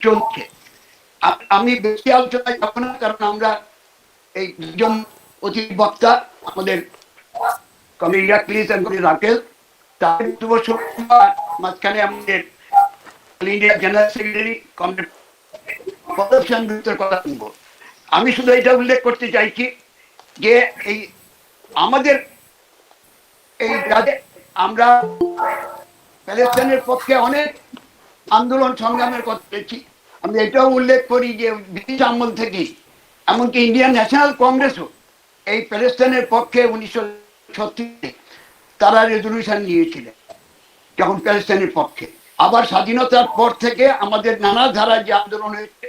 চলছে। আমি বেশি আলোচনায় যাব না, কারণ আমরা এই দুজন অতিথি বক্তা আমাদের কমরেড ইরাকলিস এবং রাকেল, তাদের মাঝখানে আমাদের ইন্ডিয়ার জেনারেল সেক্রেটারি কমরেড কথা শুনবো। আমি শুধু এটা উল্লেখ করতে চাইছি যে এই আমাদের এই রাজ্যে আমরা প্যালেস্টাইনের পক্ষে অনেক আন্দোলন সংগ্রামের কথা বলেছি। আমি এটাও উল্লেখ করি যে ব্রিটিশ আমল থেকে এমনকি ইন্ডিয়ান ন্যাশনাল কংগ্রেসও এই প্যালেস্টাইনের পক্ষে 1936 তারা রেজলিউশন নিয়েছিলেন যখন প্যালেস্টাইনের পক্ষে। আবার স্বাধীনতার পর থেকে আমাদের নানা ধারায় যে আন্দোলন হয়েছে,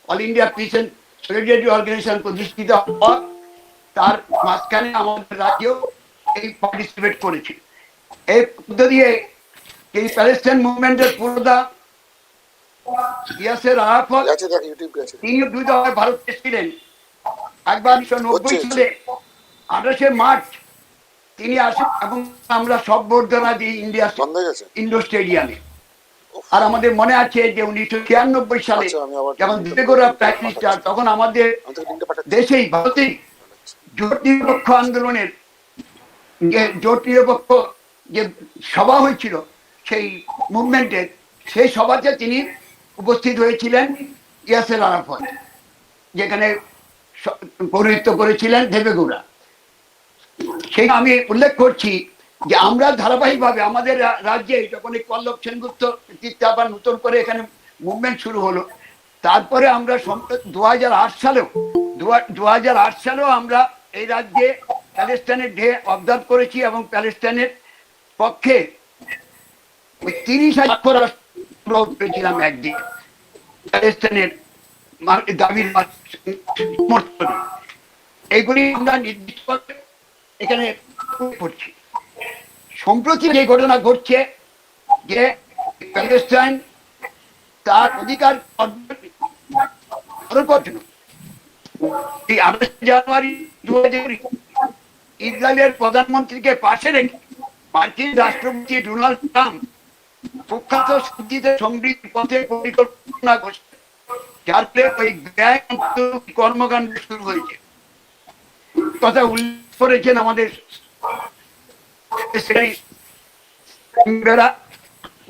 all India peace and solidarity organisation প্রতিষ্ঠিত হওয়া, তার মাঝখানে আমাদের রাজ্যেও এই পার্টিসিপেট করেছে। এই দিয়ে এই প্যালেস্টাইন মুভমেন্টের পুরোটা ইয়াসের আরাফাত, তিনি দুই দফায় ভারতে ছিলেন। একবার 1990 সালে 28 মার্চ তিনি আসেন এবং আমরা সম্বর্ধনা দিই ইন্ডোর স্টেডিয়ামে। আর আমাদের মনে আছে যে 1996 সালে যখন দেবেগৌড়া প্রাইম মিনিস্টার, তখন আমাদের দেশেই ভারতেই জোট নিরপেক্ষ আন্দোলনের যে জোট নিরপেক্ষ যে সভা হয়েছিল সেই মুভমেন্টের, সেই সভাতে তিনি উপস্থিত হয়েছিলেন ইয়াসের আরাফাত, যেখানে পৌরোহিত্য করেছিলেন দেবেগৌড়া। সেই আমি উল্লেখ করছি যে আমরা ধারাবাহিকভাবে আমাদের রাজ্যে যখন এই পল্লব সেনগুপ্ত নেতৃত্বে আবার নতুন করে এখানে মুভমেন্ট শুরু হলো, তারপরে আমরা 2008 সালেও আমরা এই রাজ্যে প্যালেস্টাইনের ডে অবজার্ভ করেছি এবং প্যালেস্টাইনের পক্ষে 30,000 করেছিলাম একদিন প্যালেস্টাইনের দাবির সমর্থনে। এইগুলি আমরা নির্দিষ্ট এখানে করছি। সম্প্রতি যে ঘটনা ঘটছে যে প্যালেস্টাইন তার অধিকার জন্য এই 28 জানুয়ারি 2020 ইসরায়েলের প্রধানমন্ত্রীকে পাশে রেখে মার্কিন রাষ্ট্রপতি ডোনাল্ড ট্রাম্প কুখ্যাত শান্তিতে সমৃদ্ধির পথে পরিকল্পনা করছে, যার ফলে ওই ব্যয় কর্মকাণ্ড শুরু হয়েছে। কথা উল্লেখ করেছেন আমাদের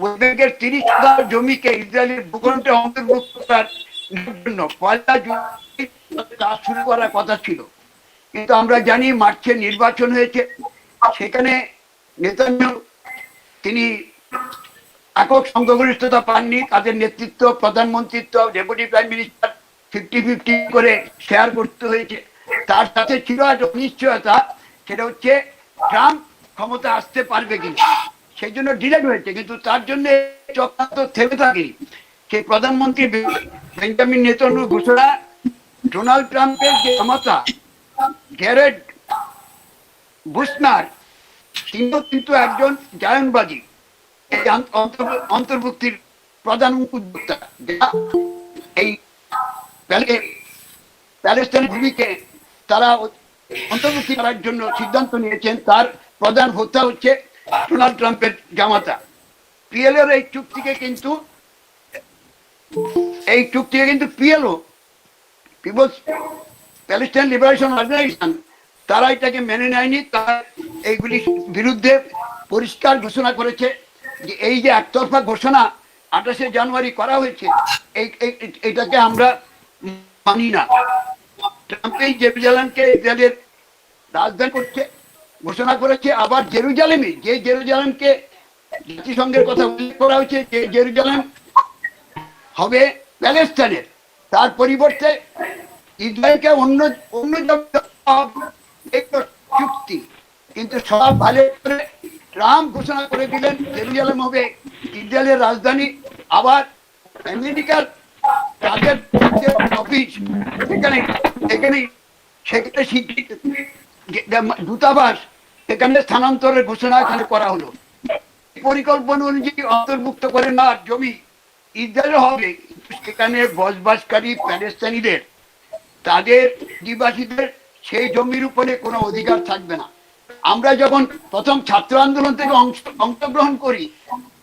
ওয়েবেকের 30,000 জমিকে ইসরায়েলের ভূখণ্ডে অন্তর্ভুক্ত করার জন্য 1 জুলাই কাজ শুরু করার কথা ছিল, কিন্তু আমরা জানি মার্চে নির্বাচন হয়েছে। সেখানে নেতানিয়াহু তিনি একক সংখ্যাগরিষ্ঠতা পাননি, তাদের নেতৃত্ব, প্রধানমন্ত্রিত্ব, ডেপুটি প্রাইম মিনিস্টার 50-50 করে শেয়ার করতে হয়েছে। তার সাথে ছিল একটা অনিশ্চয়তা, সেটা হচ্ছে ট্রাম্প ক্ষমতা আসতে পারবে কিনা, সেই জন্য ডিলেট হয়েছে। কিন্তু তার জন্য চক্রান্ত থেমে থাকেনি। সেই প্রধানমন্ত্রী বেঞ্জামিন নেতানিয়াহুর ঘোষণা, ডোনাল্ড ট্রাম্পের যে ক্ষমতা গ্যারেড বুশনার, তিনিও কিন্তু একজন জায়নবাদী অন্তর্ভুক্তির প্রধান উদ্যোক্তা, এই প্যালেস্টাইন ভূমিকে তারা অন্তর্ভুক্তি করার জন্য সিদ্ধান্ত নিয়েছেন। তার প্রধান হোতা হচ্ছে ডোনাল্ড ট্রাম্পের জামাতা। পিএলওর এই চুক্তিকে কিন্তু PLO, people's Palestine liberation organisation, তারা এটাকে মেনে নেয়নি। তারা এইগুলি বিরুদ্ধে পরিষ্কার ঘোষণা করেছে যে এই যে একতরফা ঘোষণা 28 জানুয়ারি করা হয়েছে, এটাকে আমরা মানি না। ট্রাম্প এই জেরুজালেমকে ইসরায়েলের রাজধানী করছে ঘোষণা করেছে। আবার জেরুজালেমে, যে জেরুজালেমকে জাতিসংঘের কথা উল্লেখ করা হয়েছে, যে জেরুজালেম হবে প্যালেস্টাইনের, তার পরিবর্তে ইসরায়েলকে অন্য চুক্তি। কিন্তু সব ভালো করে ট্রাম্প ঘোষণা করে দিলেন জেরুজালেম হবে ইসরায়েলের রাজধানী। আবার আমেরিকার তাদের অফিস সেখানে দূতাবাস সেখানে স্থানান্তরের ঘোষণা এখানে করা হলো। পরিকল্পনা অনুযায়ী অন্তর্ভুক্ত করে না জমি ইসরায়েল হবে, সেখানে বসবাসকারী প্যালেস্টাইনিদের, তাদের অধিবাসীদের সেই জমির উপরে কোনো অধিকার থাকবে না। আমরা যখন প্রথম ছাত্র আন্দোলন থেকে অংশগ্রহণ করি,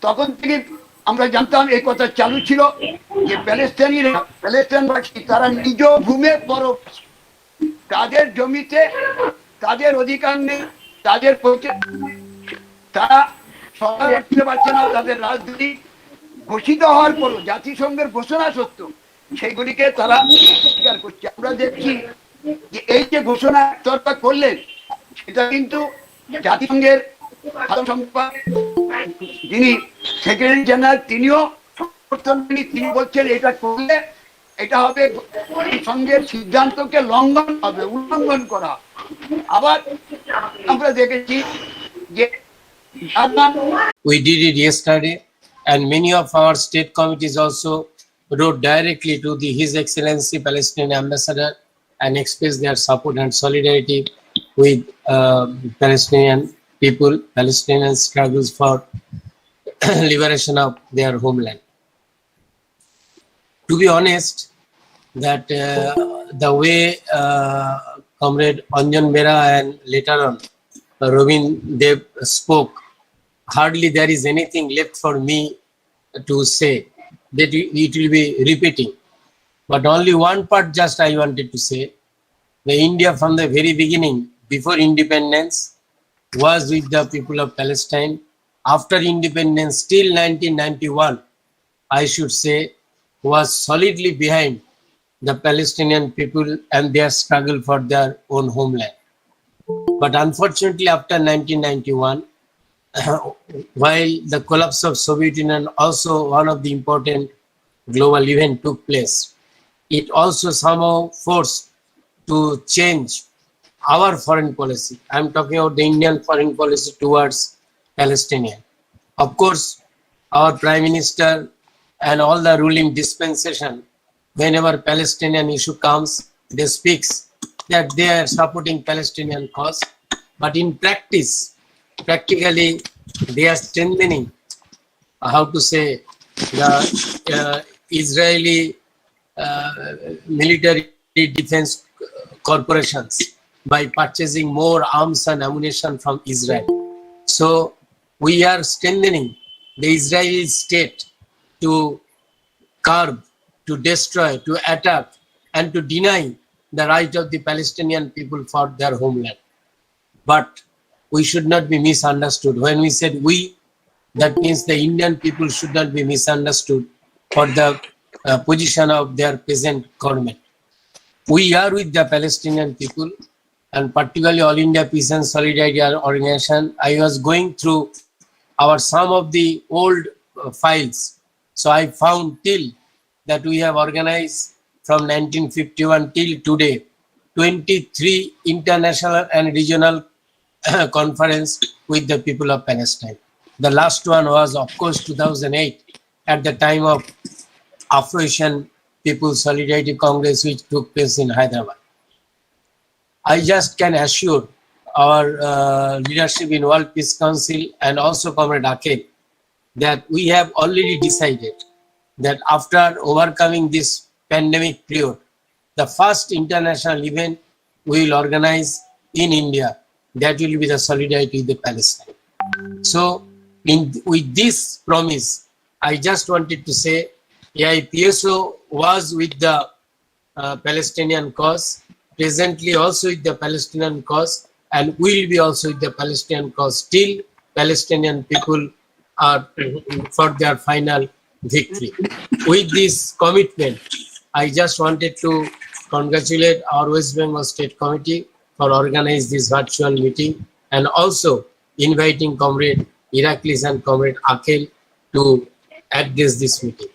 তখন থেকে আমরা জানতাম এই কথা চালু ছিল যে প্যালেস্টাইনবাসী তারা নিজ ভূমে পরব, তাদের জমিতে তাদের অধিকার নেই, তাদের তারা সরকার করতে পারছে না, তাদের রাজধানী ঘোষিত হওয়ার পরও জাতিসংঘের ঘোষণা সত্য সেগুলিকে তারা স্বীকার করছে। আমরা দেখছি যে এই যে ঘোষণা একতরফা করলেন সেটা কিন্তু জাতিসংঘের যিনি সেক্রেটারি জেনারেল তিনিও সমর্থন, তিনি বলছেন এটা করলে এটা হবে সংঘের সিদ্ধান্তকে লঙ্ঘন হবে, উল্লঙ্ঘন করা। আবার আমরা দেখেছি যে we did it yesterday, and many of our state committees also wrote directly to His Excellency Palestinian Ambassador and expressed their support and solidarity with Palestinian people, Palestinian struggles for liberation of their homeland. To be honest, that the way Comrade Anjan Bera and later on Robin Dev spoke, hardly there is anything left for me to say. That it will be repeating. But only one part just I wanted to say. The India from the very beginning, before independence, was with the people of Palestine. After independence, till 1991, I should say, was solidly behind the Palestinian people and their struggle for their own homeland. But unfortunately, after 1991, while the collapse of Soviet Union, also one of the important global event took place, it also somehow forced to change our foreign policy. I'm talking about the Indian foreign policy towards Palestinian. Of course, our Prime Minister and all the ruling dispensation, whenever Palestinian issue comes, they speaks that they are supporting Palestinian cause, but in practically they are strengthening, how to say, the Israeli military defense corporations by purchasing more arms and ammunition from Israel. So we are strengthening the Israeli state to curb, to destroy, to attack, and to deny the right of the Palestinian people for their homeland. But we should not be misunderstood. When we said we, that means the Indian people should not be misunderstood for the position of their present government. We are with the Palestinian people, and particularly All India Peace and Solidarity Organization. I was going through some of the old files. So I found till that we have organized from 1951 till today 23 international and regional conference with the people of Palestine. The last one was, of course, 2008 at the time of Afro-Asian People's Solidarity Congress, which took place in Hyderabad. I just can assure our leadership in World Peace Council and also Comrade Akhil that we have already decided that after overcoming this pandemic period, the first international event we will organize in India, that will be the solidarity with the Palestine. So with this promise, I just wanted to say AIPSO was with the Palestinian cause, presently also with the Palestinian cause, and will be also with the Palestinian cause till Palestinian people are for their final victory. With this commitment, I just wanted to congratulate our West Bengal State Committee for organizing this virtual meeting, and also inviting Comrade Iraklis and Comrade Akhil to address this meeting.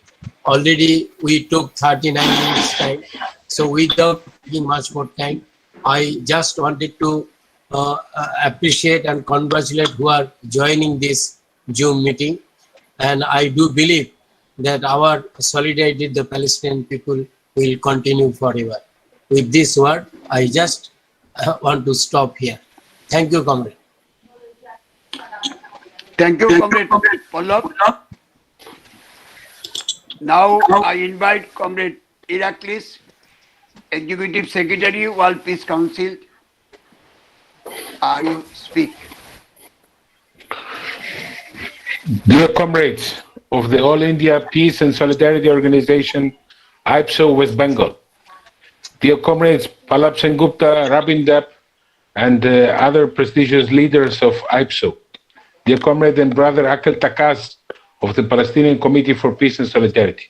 Already we took 39 minutes time, so without taking much more time, I just wanted to appreciate and congratulate who are joining this Zoom meeting, and I do believe that our solidarity with the Palestinian people will continue forever. With this word, I just want to stop here. Thank you, Comrade. Thank you, Comrade Pallab. Now I invite Comrade Iraklis, Executive Secretary, World Peace Council. I speak. Dear comrades, of the All India Peace and Solidarity Organization, IPSO West Bengal. Dear comrades Palab Sengupta, Rabin Depp, and other prestigious leaders of IPSO. Dear comrade and brother Akel Takaz of the Palestinian Committee for Peace and Solidarity.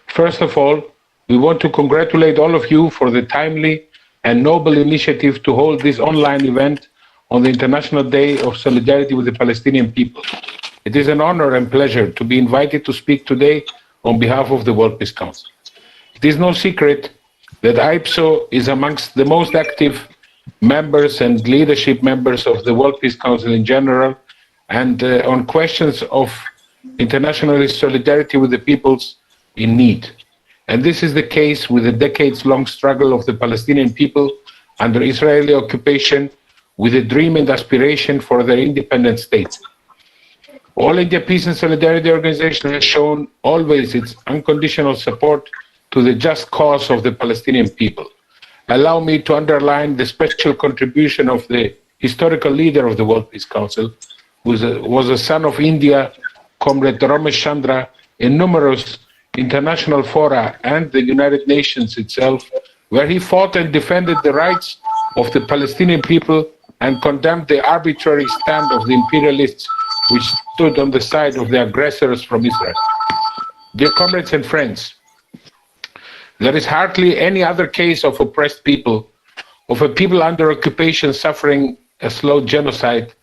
First of all, we want to congratulate all of you for the timely and noble initiative to hold this online event on the International Day of Solidarity with the Palestinian people. It is an honor and pleasure to be invited to speak today on behalf of the World Peace Council. It is no secret that IPSO is amongst the most active members and leadership members of the World Peace Council in general, and on questions of international solidarity with the peoples in need. And this is the case with the decades-long struggle of the Palestinian people under Israeli occupation, with a dream and aspiration for their independent state. All India Peace and Solidarity Organization has shown always its unconditional support to the just cause of the Palestinian people. Allow me to underline the special contribution of the historical leader of the World Peace Council, who was a son of India, Comrade Ramesh Chandra, in numerous international fora and the United Nations itself, where he fought and defended the rights of the Palestinian people and condemned the arbitrary stand of the imperialists which stood on the side of the aggressors from Israel. Dear comrades and friends, there is hardly any other case of oppressed people, of a people under occupation suffering a slow genocide.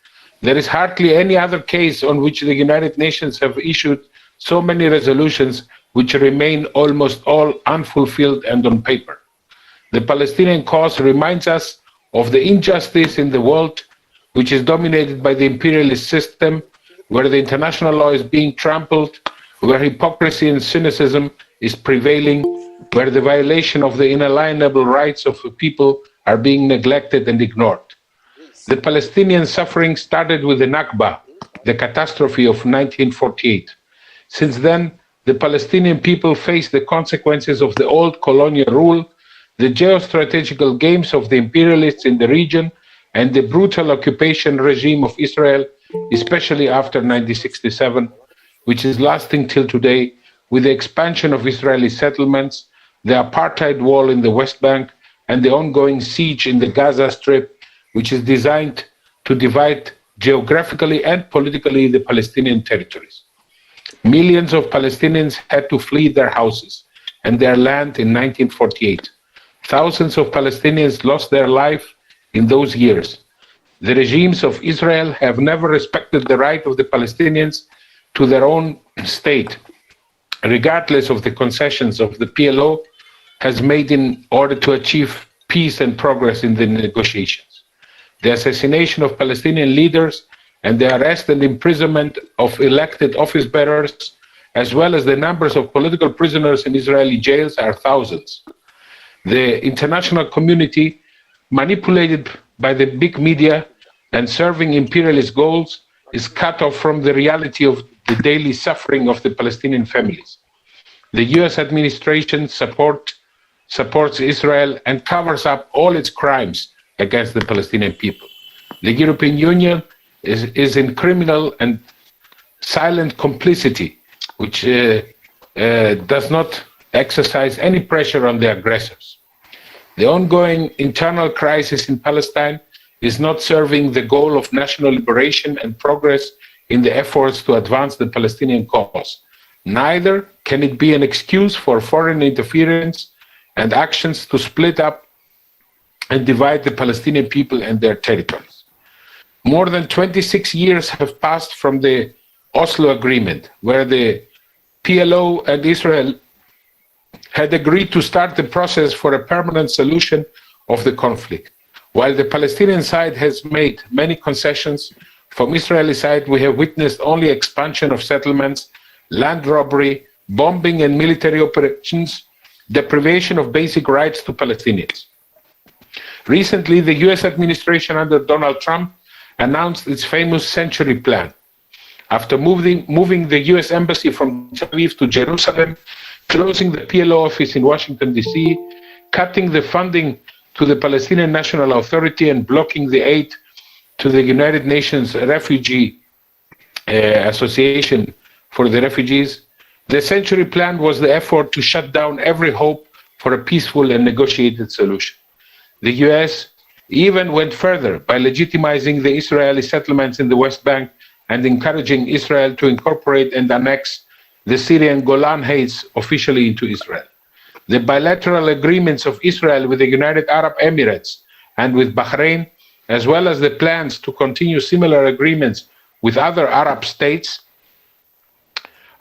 There is hardly any other case on which the United Nations have issued so many resolutions which remain almost all unfulfilled and on paper. The Palestinian cause reminds us of the injustice in the world, which is dominated by the imperialist system, where the international law is being trampled, where hypocrisy and cynicism is prevailing, where the violation of the inalienable rights of the people are being neglected and ignored. The Palestinian suffering started with the Nakba, the catastrophe of 1948. Since then, the Palestinian people face the consequences of the old colonial rule, the geostrategical games of the imperialists in the region, and the brutal occupation regime of Israel, especially after 1967, which is lasting till today, with the expansion of Israeli settlements, the apartheid wall in the West Bank, and the ongoing siege in the Gaza Strip, which is designed to divide geographically and politically the Palestinian territories. Millions of Palestinians had to flee their houses and their land in 1948. Thousands of Palestinians lost their life in those years. The regimes of Israel have never respected the right of the Palestinians to their own state, regardless of the concessions of the PLO has made in order to achieve peace and progress in the negotiations. The assassination of Palestinian leaders and the arrest and imprisonment of elected office bearers, as well as the numbers of political prisoners in Israeli jails, are thousands. The international community, manipulated by the big media and serving imperialist goals, is cut off from the reality of the daily suffering of the Palestinian families. The US administration supports Israel and covers up all its crimes against the Palestinian people. The European Union is in criminal and silent complicity, which does not exercise any pressure on the aggressors. The ongoing internal crisis in Palestine is not serving the goal of national liberation and progress in the efforts to advance the Palestinian cause. Neither can it be an excuse for foreign interference and actions to split up and divide the Palestinian people and their territories. More than 26 years have passed from the Oslo Agreement, where the PLO and Israel had agreed to start the process for a permanent solution of the conflict. While the Palestinian side has made many concessions, from Israeli side we have witnessed only expansion of settlements, land robbery, bombing and military operations, deprivation of basic rights to Palestinians. Recently, the US administration under Donald Trump announced its famous Century Plan. After moving the US embassy from Tel Aviv to Jerusalem, closing the PLO office in Washington, D.C., cutting the funding to the Palestinian National Authority and blocking the aid to the United Nations Refugee Association for the refugees, the Century Plan was the effort to shut down every hope for a peaceful and negotiated solution. The US even went further by legitimizing the Israeli settlements in the West Bank and encouraging Israel to incorporate and annex the Syrian Golan Heights officially into Israel. The bilateral agreements of Israel with the United Arab Emirates and with Bahrain, as well as the plans to continue similar agreements with other Arab states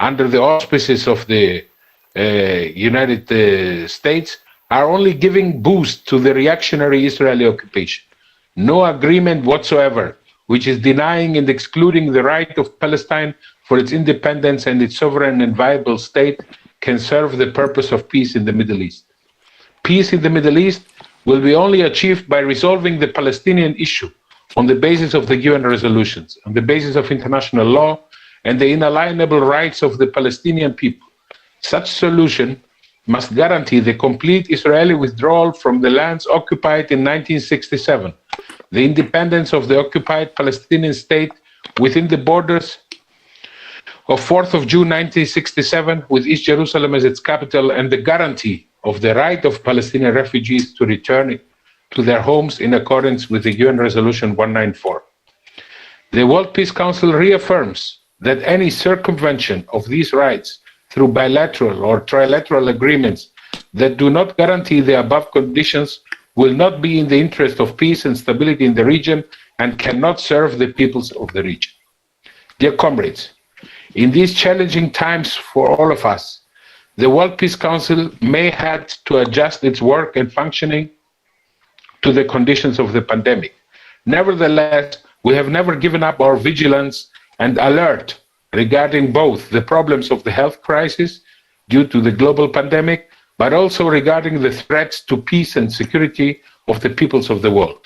under the auspices of the United States, are only giving boost to the reactionary Israeli occupation. No agreement whatsoever, which is denying and excluding the right of Palestine for its independence and its sovereign and viable state, can serve the purpose of peace in the Middle East. Peace in the Middle East will be only achieved by resolving the Palestinian issue on the basis of the UN resolutions, on the basis of international law, and the inalienable rights of the Palestinian people. Such solution must guarantee the complete Israeli withdrawal from the lands occupied in 1967, the independence of the occupied Palestinian state within the borders of 4th of June 1967, with East Jerusalem as its capital, and the guarantee of the right of Palestinian refugees to return to their homes in accordance with the UN Resolution 194. The World Peace Council reaffirms that any circumvention of these rights through bilateral or trilateral agreements that do not guarantee the above conditions will not be in the interest of peace and stability in the region and cannot serve the peoples of the region. Dear comrades, in these challenging times for all of us, the World Peace Council may have to adjust its work and functioning to the conditions of the pandemic. Nevertheless, we have never given up our vigilance and alert regarding both the problems of the health crisis due to the global pandemic, but also regarding the threats to peace and security of the peoples of the world.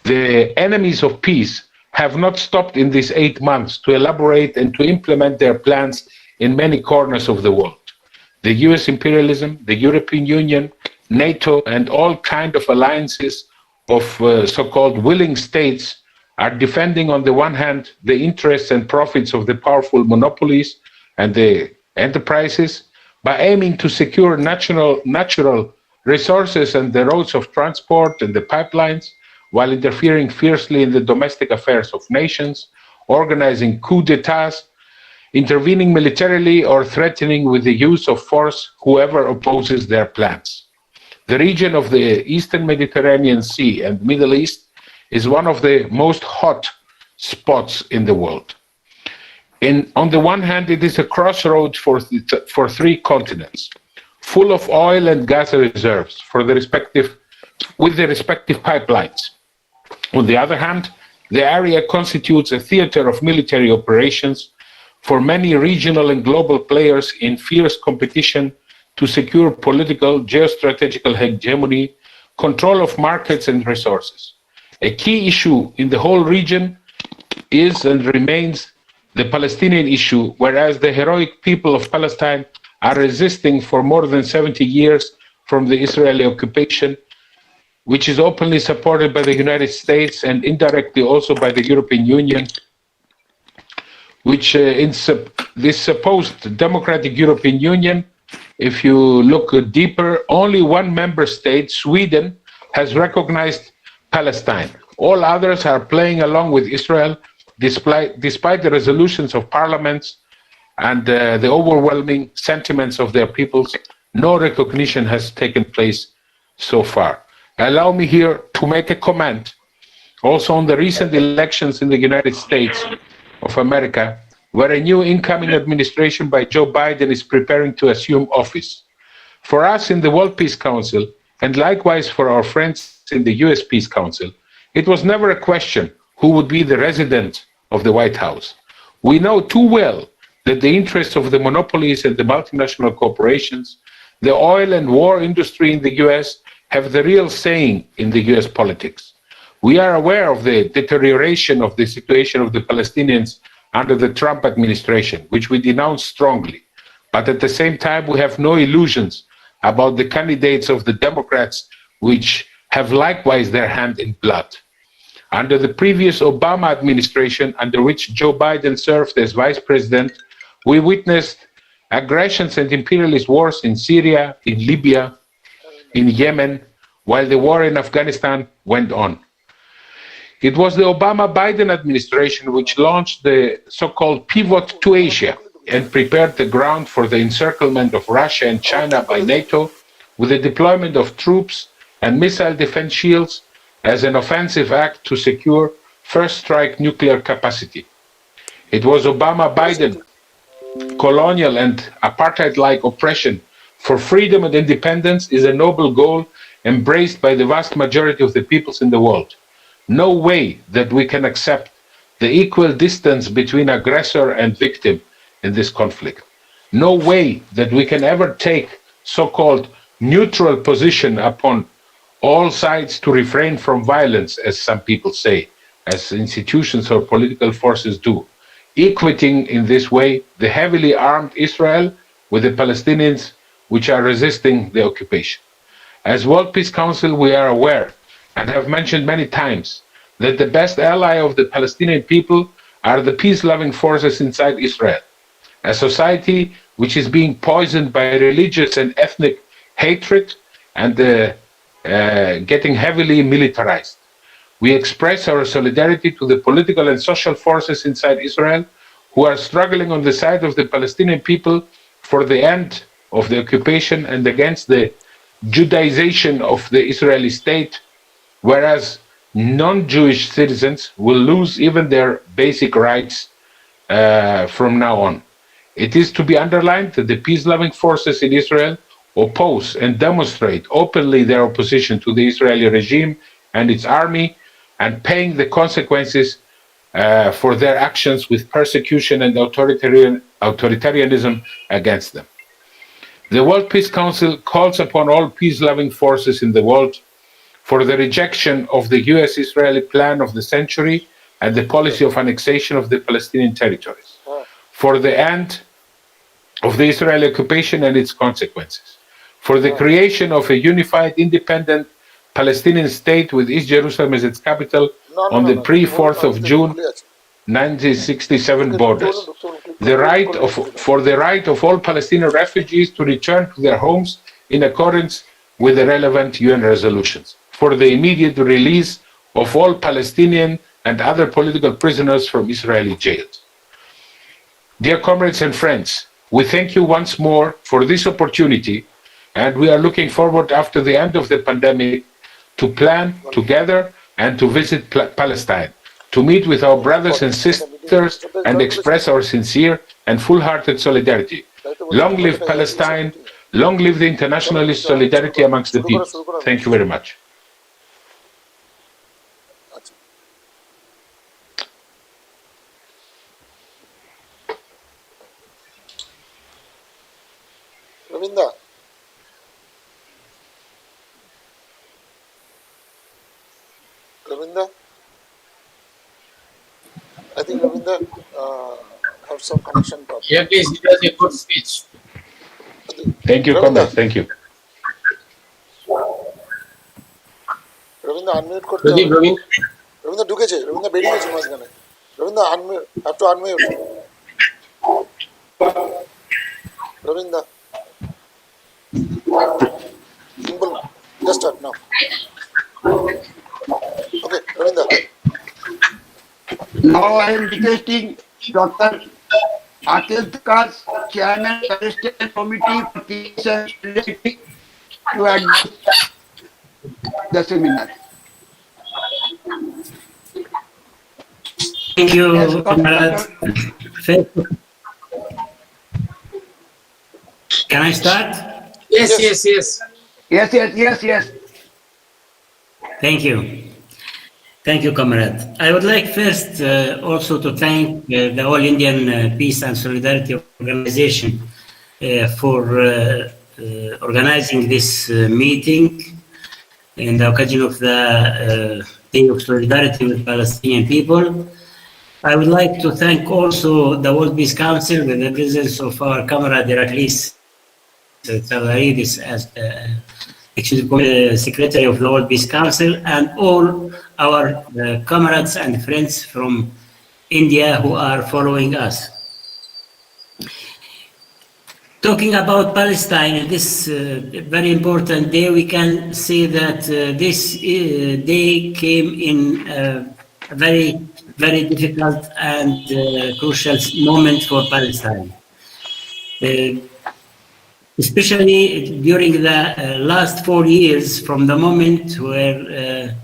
The enemies of peace have not stopped in these 8 months to elaborate and to implement their plans in many corners of the world. The US imperialism, the European Union, NATO, and all kinds of alliances of so-called willing states are defending, on the one hand, the interests and profits of the powerful monopolies and the enterprises by aiming to secure natural resources and the roads of transport and the pipelines, while interfering fiercely in the domestic affairs of nations, organizing coups d'etats, intervening militarily, or threatening with the use of force whoever opposes their plans. The region of the Eastern Mediterranean Sea and Middle East is one of the most hot spots in the world. On the one hand, it is a crossroads for 3 continents, full of oil and gas reserves with the respective pipelines. On the other hand, the area constitutes a theater of military operations for many regional and global players in fierce competition to secure political, geostrategical hegemony, control of markets and resources. A key issue in the whole region is and remains the Palestinian issue, whereas the heroic people of Palestine are resisting for more than 70 years from the Israeli occupation, which is openly supported by the United States and indirectly also by the European Union, which in this supposed democratic European Union, if you look deeper, only one member state, Sweden, has recognized Palestine. All others are playing along with Israel, despite the resolutions of parliaments and the overwhelming sentiments of their peoples. No recognition has taken place so far. Allow me here to make a comment also on the recent elections in the United States of America, where a new incoming administration by Joe Biden is preparing to assume office. For us in the World Peace Council, and likewise for our friends in the US Peace Council, it was never a question who would be the resident of the White House. We know too well that the interests of the monopolies and the multinational corporations, the oil and war industry in the US, have the real saying in the US politics. We are aware of the deterioration of the situation of the Palestinians under the Trump administration, which we denounce strongly. But at the same time, we have no illusions about the candidates of the Democrats, which have likewise their hand in blood. Under the previous Obama administration, under which Joe Biden served as vice president, We witnessed aggressions and imperialist wars in Syria, in Libya, in Yemen, while the war in Afghanistan went on. It was the Obama-Biden administration which launched the so-called pivot to Asia and prepared the ground for the encirclement of Russia and China by NATO with the deployment of troops and missile defense shields as an offensive act to secure first strike nuclear capacity. It was Obama-Biden colonial and apartheid-like oppression for freedom and independence is a noble goal embraced by the vast majority of the peoples in the world. No way that we can accept the equal distance between aggressor and victim in this conflict. No way that we can ever take so-called neutral position upon all sides to refrain from violence, as some people say, as institutions or political forces do, equating in this way the heavily armed Israel with the Palestinians which are resisting the occupation. As World Peace Council, we are aware and have mentioned many times that the best ally of the Palestinian people are the peace-loving forces inside Israel, a society which is being poisoned by religious and ethnic hatred and getting heavily militarized. We express our solidarity to the political and social forces inside Israel who are struggling on the side of the Palestinian people for the end of the occupation and against the Judaization of the Israeli state, whereas non-Jewish citizens will lose even their basic rights from now on. It is to be underlined that the peace-loving forces in Israel oppose and demonstrate openly their opposition to the Israeli regime and its army, and paying the consequences for their actions with persecution and authoritarianism against them. The World Peace Council calls upon all peace-loving forces in the world for the rejection of the US-Israeli plan of the century and the policy of annexation of the Palestinian territories, for the end of the Israeli occupation and its consequences, for the creation of a unified, independent Palestinian state with East Jerusalem as its capital on the pre-4th of June 1967 borders, for the right of all Palestinian refugees to return to their homes in accordance with the relevant UN resolutions, for the immediate release of all Palestinian and other political prisoners from Israeli jails. Dear comrades and friends, we thank you once more for this opportunity, and we are looking forward after the end of the pandemic to plan together and to visit Palestine, to meet with our brothers and sisters and express our sincere and full-hearted solidarity. Long live Palestine, long live the internationalist solidarity amongst the people. Thank you very much. Ravinda. Ravinda? I think Ravinda have some connection problem. Yeah, please, it was a good speech. Thank you, comrade. Thank you. Ravinda, unmute korte hobe. Ravinda ঢুকেছে, Ravinda বেরিয়ে গেছে মাঝখানে। Ravinda unmute, have to unmute. Ravinda. Simple. Just start now. Okay, Ravinda. Now I am requesting Dr. Akhil Tukas, Chairman Palestinian Committee for Peace and Solidarity, to address the seminar. Thank you, Yes, comrade. Can I start? Yes, yes, yes. Yes. Thank you. Thank you, comrade. I would like first also to thank the All Indian Peace and Solidarity Organization for organizing this meeting in the occasion of the Day of Solidarity with Palestinian people. I would like to thank also the World Peace Council with the presence of our comrade Iraklis Tavaridis as Secretary of the World Peace Council, and all our comrades and friends from India who are following us. Talking about Palestine, this very important day, we can say that this day came in a very, very difficult and crucial moment for Palestine. Especially during the last 4 years, from the moment where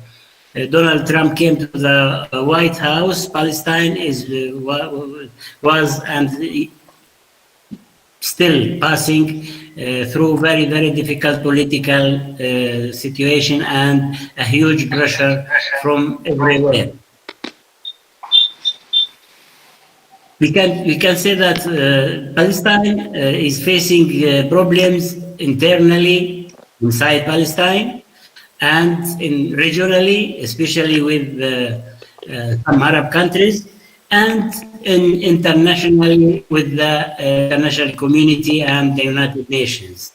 Donald Trump came to the White House, Palestine was and still passing through very, very difficult political situation and a huge pressure from everywhere. We can say that Palestine is facing problems internally inside Palestine and regionally, especially with some Arab countries, and internationally with the international community and the United Nations.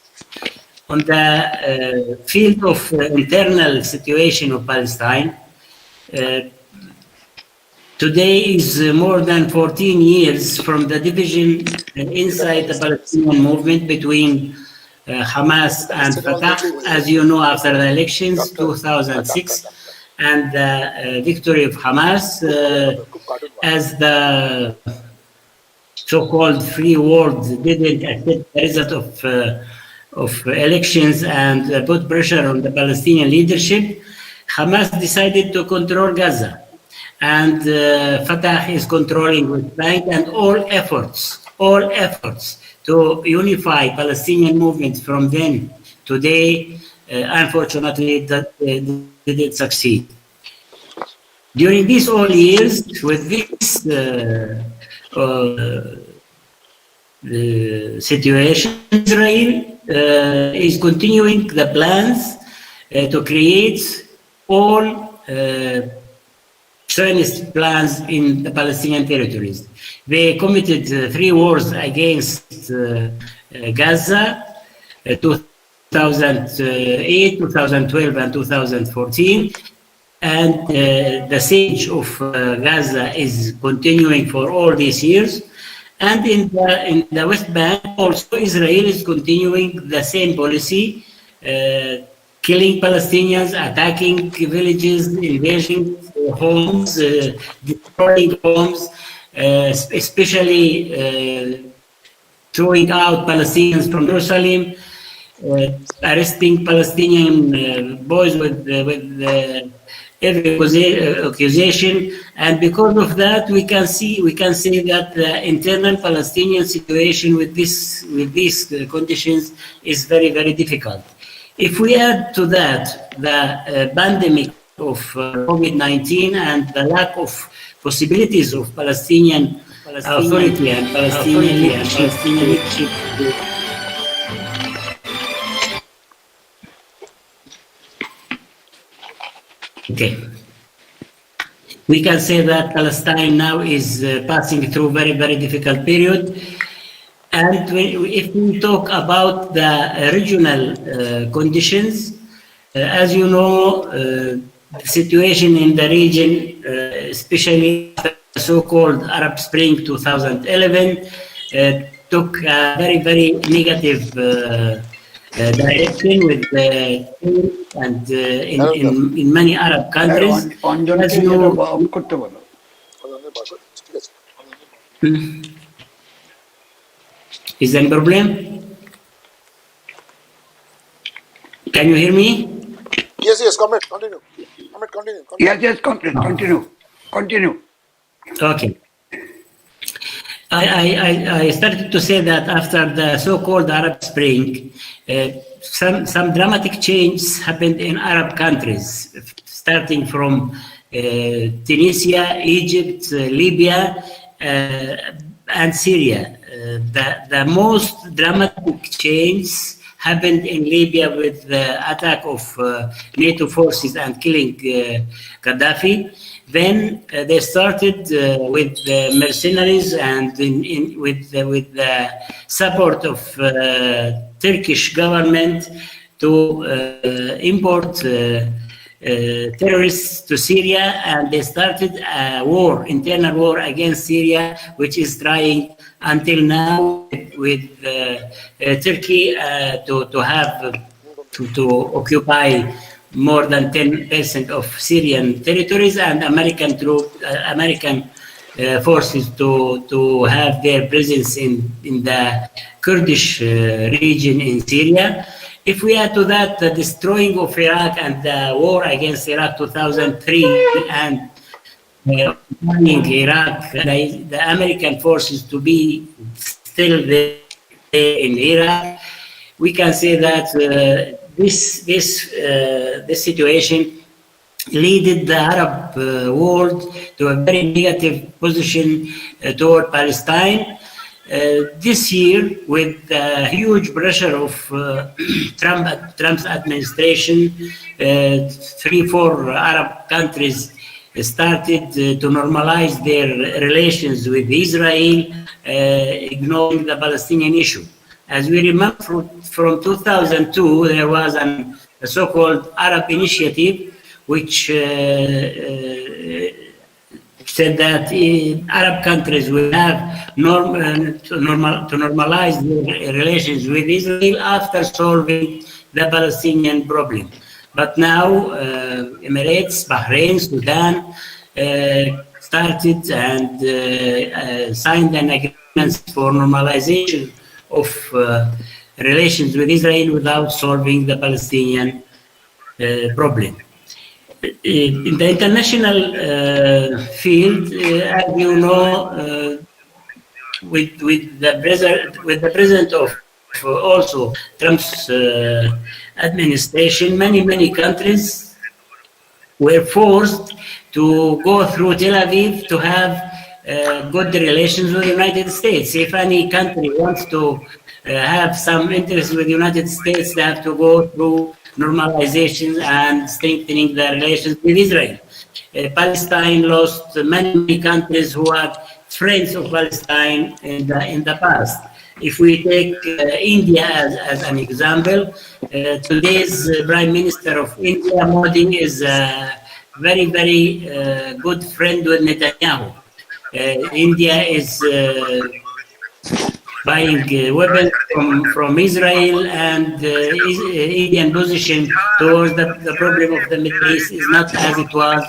On the field of internal situation of Palestine, today is more than 14 years from the division inside the Palestinian movement between Hamas and Fatah, as you know, after the elections 2006, and the victory of Hamas as the so-called free world didn't accept the result of elections and put pressure on the Palestinian leadership. Hamas decided to control Gaza, and Fatah is controlling West Bank, and all efforts to unify Palestinian movement from then today, unfortunately, that didn't succeed. During these all years, with this situation, Israel is continuing the plans to create all Zionist plans in the Palestinian territories. They committed 3 wars against Gaza, 2008, 2012, and 2014. And the siege of Gaza is continuing for all these years. And in the West Bank, also Israel is continuing the same policy, killing Palestinians, attacking villages, invading homes, destroying homes, especially throwing out Palestinians from Jerusalem, arresting Palestinian boys with every accusation, and because of that, we can say that the internal Palestinian situation with these conditions is very, very difficult. If we add to that the pandemic of COVID-19 and the lack of possibilities of Palestinian Authority and Palestinian leadership. Okay. We can say that Palestine now is passing through very, very difficult period. And if we talk about the regional conditions, as you know, the situation in the region, especially the so-called Arab Spring 2011, took a very, very negative direction with and in many Arab countries. As you know, is there a problem? Can you hear me? Yes, comment, continue. Yes, continue. Okay. I started to say that after the so-called Arab Spring, some dramatic changes happened in Arab countries, starting from Tunisia, Egypt, Libya, and Syria. The most dramatic change happened in Libya with the attack of NATO forces and killing Gaddafi. Then they started with the mercenaries and with the support of Turkish government to import terrorists to Syria, and they started a war, internal war against Syria, which is trying until now with Turkey to occupy more than 10% of Syrian territories, and American forces to have their presence in the Kurdish region in Syria. If we add to that the destroying of Iraq and the war against Iraq 2003 and Iraq, the American forces to be still there in Iraq, we can say that this situation led the Arab world to a very negative position toward Palestine. This year, with the huge pressure of Trump's administration, 3-4 Arab countries started to normalize their relations with Israel, ignoring the Palestinian issue. As we remember from 2002, there was a so-called Arab Initiative, which said that Arab countries will have to normalize their relations with Israel after solving the Palestinian problem. But now Emirates, Bahrain, Sudan started and signed an agreement for normalization of relations with Israel without solving the Palestinian problem. In the international field, as you know, with the presence of also Trump's administration, many countries were forced to go through Tel Aviv to have good relations with the United States. If any country wants to have some interest with the United States, they have to go through normalization and strengthening the relations with Israel. Palestine lost many countries who are friends of Palestine in the past. If we take India as an example, today's Prime Minister of India, Modi, is a very good friend with Netanyahu. India is buying weapons from Israel, and Indian position towards the problem of the Middle East is not as it was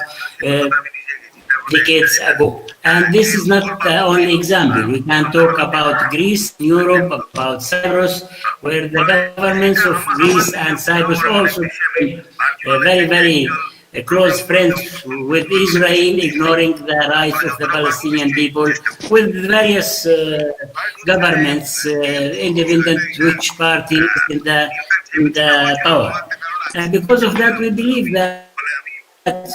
decades ago. And this is not the only example. We can talk about Greece, Europe, about Cyprus, where the governments of Greece and Cyprus also very close friends with Israel, ignoring the rights of the Palestinian people, with various governments, independent which party is in the power. And because of that, we believe that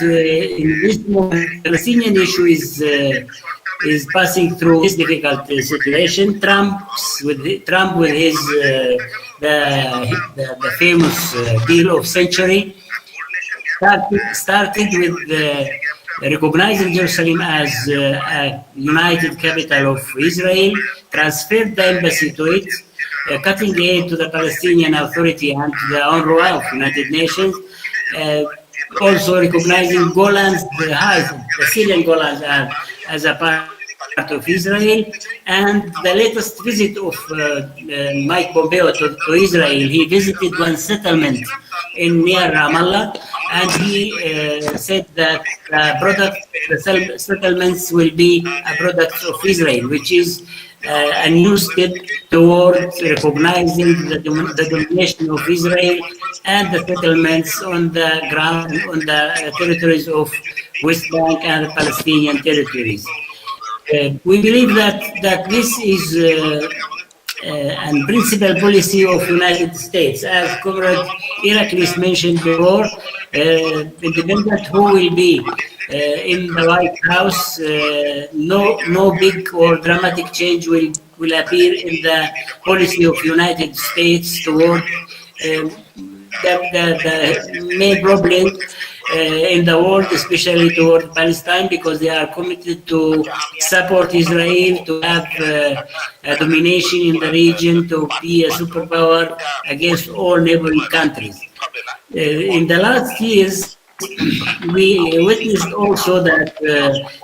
in this moment, the Palestinian issue is passing through this difficult situation. Trump with his the famous deal of century started with recognizing Jerusalem as a united capital of Israel, transferred the embassy to it, cutting aid to the Palestinian Authority and to the UNRWA of United Nations, also recognizing Golan's Heights, the Syrian Golan's as a part of Israel. And the latest visit of Mike Pompeo to Israel, he visited one settlement near Ramallah, and he said that the settlements will be a product of Israel, which is a new step towards recognizing the domination of Israel and the settlements on the ground, on the territories of West Bank and the Palestinian territories. We believe that this is a principal policy of United States. As Comrade Iraklis mentioned before, independent who will be in the White House, no big or dramatic change will appear in the policy of United States toward the main problem in the world, especially toward Palestine, because they are committed to support Israel, to have a domination in the region, to be a superpower against all neighboring countries. In the last years, we witnessed also that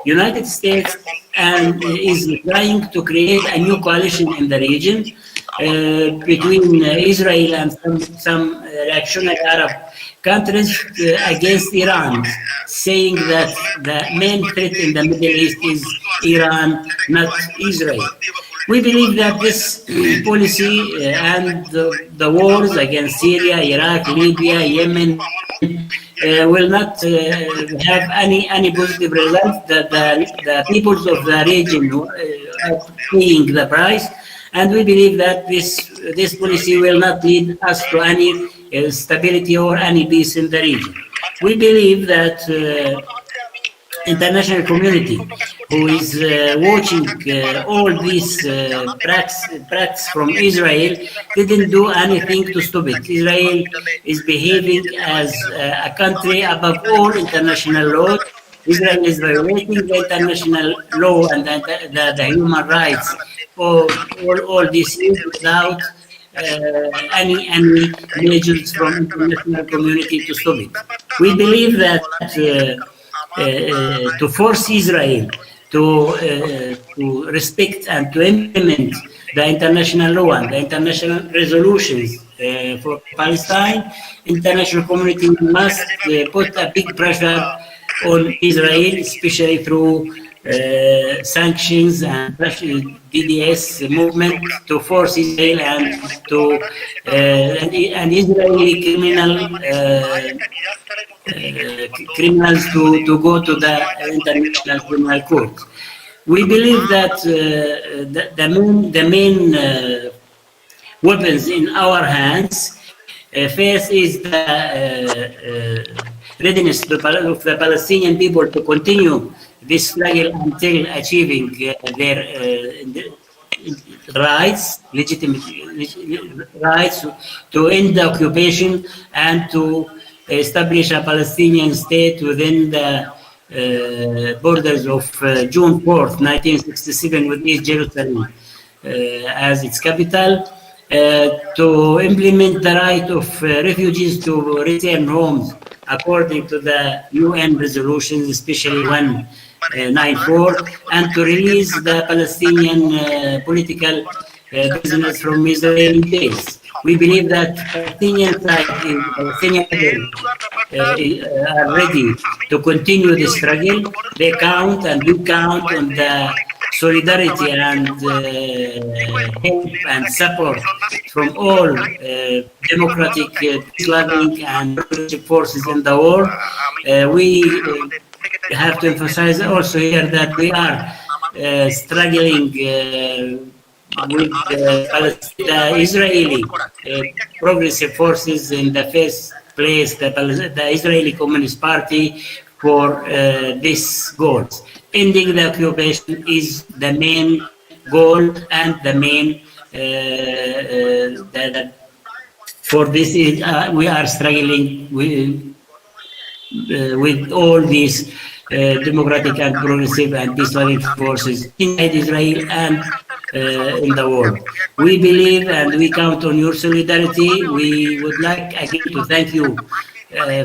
United States and is trying to create a new coalition in the region between Israel and some reactionary Arab countries against Iran, saying that the main threat in the Middle East is Iran, not Israel. We believe that this policy and the wars against Syria, Iraq, Libya, Yemen will not have any positive result. The peoples of the region are paying the price, and we believe that this policy will not lead us to any stability or any peace in the region. We believe that international community who is watching all these practices from Israel didn't do anything to stop it. Israel is behaving as a country above all international law. Israel is violating the international law and the human rights all these years without any measures from international community to stop it. We believe that to force Israel to respect and to implement the international law and the international resolutions for Palestine, international community must put a big pressure on Israel, especially through sanctions and DDS movement to force Israel and to an Israeli criminals to go to the International Criminal Court. We believe that the main weapons in our hands first is the readiness of the Palestinian people to continue this struggle until achieving their rights, legitimate rights to end the occupation and to establish a Palestinian state within the borders of June 4th, 1967, with East Jerusalem as its capital, to implement the right of refugees to return homes according to the UN resolutions, especially 194, and to release the Palestinian political prisoners from Israeli jails. We believe that Palestinian side are ready to continue the struggle. They count and we count on the solidarity and help and support from all democratic, peace-loving and progressive forces in the world. We have to emphasize also here that we are struggling with the Israeli progressive forces in the first place, the Israeli Communist Party, for these goals. Ending the occupation is the main goal and the main for this is, we are struggling with all these democratic and progressive and peace-loving forces inside Israel and in the world. We believe and we count on your solidarity. We would like again to thank you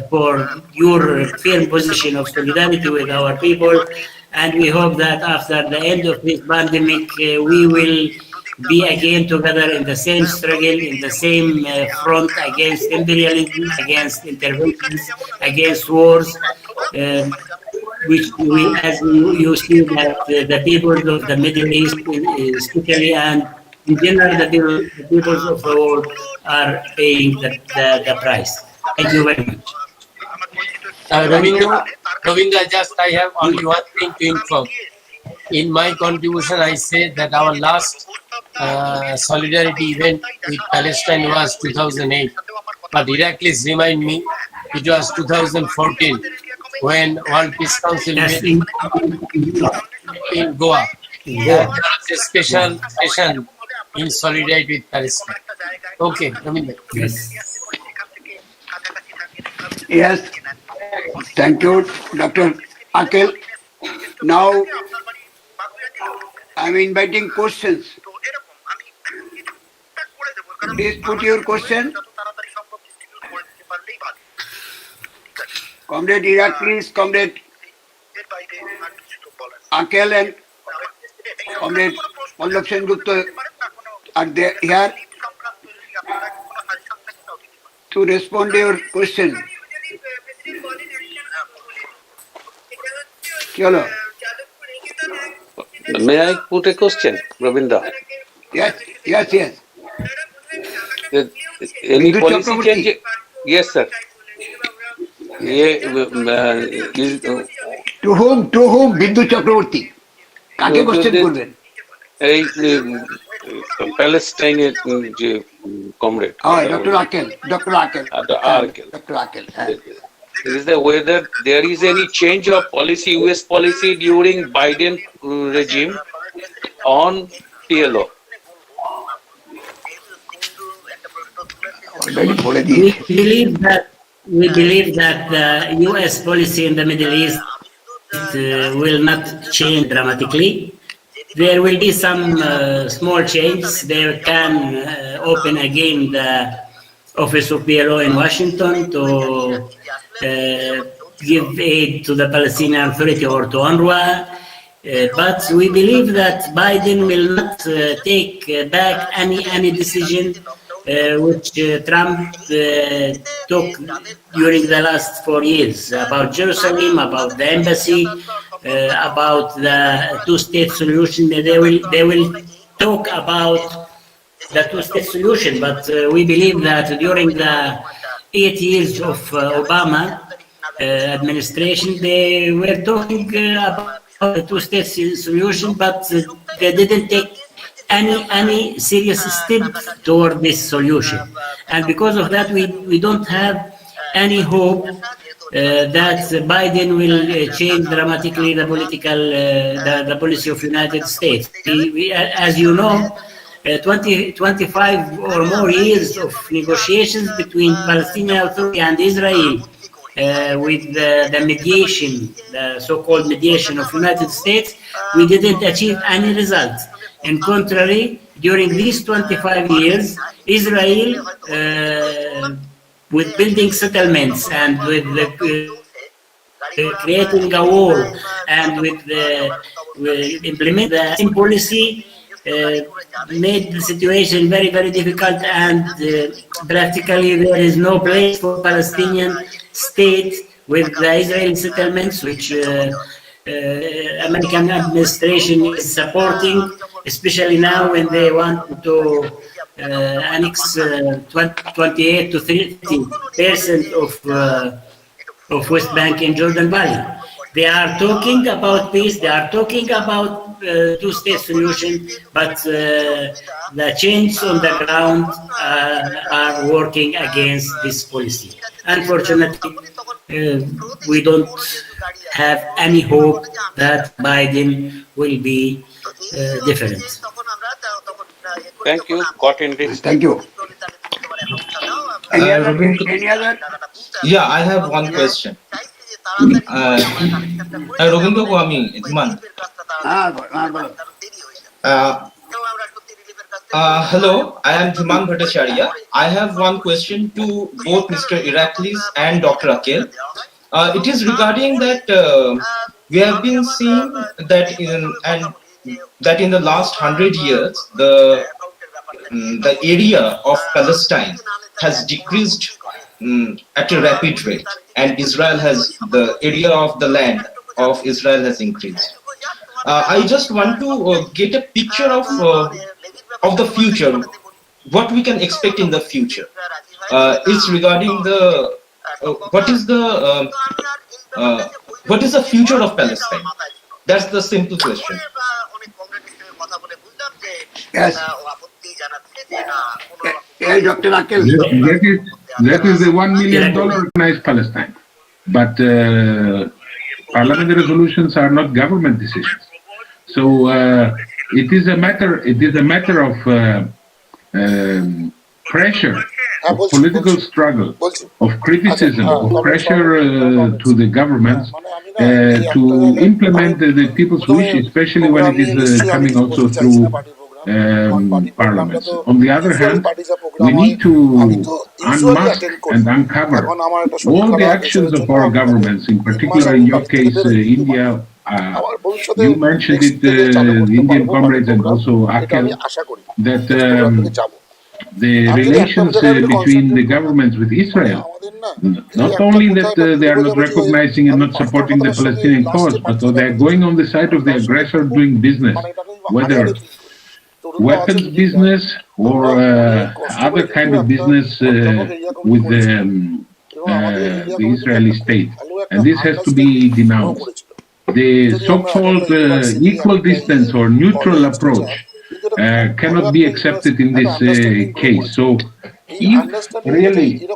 for your firm position of solidarity with our people, and we hope that after the end of this pandemic, we will be again together in the same struggle, in the same front against imperialism, against interventions, against wars, which we, as you see, that the people of the Middle East, especially, and in general, the peoples of the world are paying the price. Thank you very much. Ravindra, just I have only one thing to inform. In my contribution, I say that our last solidarity event with Palestine was 2008. But Iraqis remind me it was 2014 when World Peace Council met in Goa. There was a special session in solidarity with Palestine. Okay, Ravindra. Yes. Yes, thank you, Dr. Akhil. Now, I'm inviting questions. Please put your question. Comrade Iraklis, Comrade Akel and Comrade Pallab Sengupta are there here to respond to your question. Chalo. May I put a question, Ravinda? Yes, yes, yes. Any Bindu policy Chakraborty. change? Yes, sir. To whom Bindu Chakraborty? কাকে question করবেন? এই প্যালেস্টাইনের যে comrade doctor আকেল is the whether there is any change of policy, US policy during Biden regime on PLO? We believe that the US policy in the Middle East will not change dramatically. There will be some small changes. They can open again the office of PLO in Washington to give aid to the Palestinian Authority or to UNRWA. But we believe that Biden will not take back any decision which Trump took during the last 4 years about Jerusalem, about the embassy, about the two-state solution. They will talk about the two-state solution, but we believe that during the 8 years of Obama administration, they were talking about the two-state solution, but they didn't take any serious step toward this solution. And because of that, we don't have any hope that Biden will change dramatically the political the policy of United States. As you know, 25 or more years of negotiations between Palestinian Authority and Israel with the mediation, the so-called mediation of United States, we didn't achieve any result. In contrary, during these 25 years, Israel, with building settlements and with creating a wall and with implementing the same policy, made the situation very, very difficult, and practically there is no place for Palestinian state with the Israeli settlements, which American administration is supporting, especially now when they want to annex 28 to 30% of West Bank and Jordan Valley. They are talking about peace, they are talking about two-state solution, but the changes on the ground are working against this policy. Unfortunately, we don't have any hope that Biden will be different. Thank you. Got in this. Thank you. Any other? Yeah, I have one question. Robindo ko ami Dhiman. Hello, I am Dhiman Bhattacharya. I have one question to both Mr. Iraklis and Dr. Akel. It is regarding that we have been seeing that in the last 100 years the area of Palestine has decreased at a rapid rate, and the area of the land of Israel has increased. I just want to get a picture of the future, what we can expect in the future. It's regarding what is the future of Palestine? That's the simple question. Yes. Dr. Akel. That is the $1 million recognized Palestine. But parliamentary resolutions are not government decisions. So it is a matter of pressure, of political struggle, of criticism, of pressure to the governments to implement the people's wish, especially when it is coming also through parliaments. On the other hand, we need to unmask and uncover all the actions of our governments, in particular, in your case, India. You mentioned it, the Indian comrades, and also Akel, that the relations between the governments with Israel, not only that they are not recognizing and not supporting the Palestinian cause, but they are going on the side of the aggressor doing business, whether weapons business or other kind of business with the Israeli state. And this has to be denounced. The so-called equal distance or neutral approach cannot be accepted in this case. So if really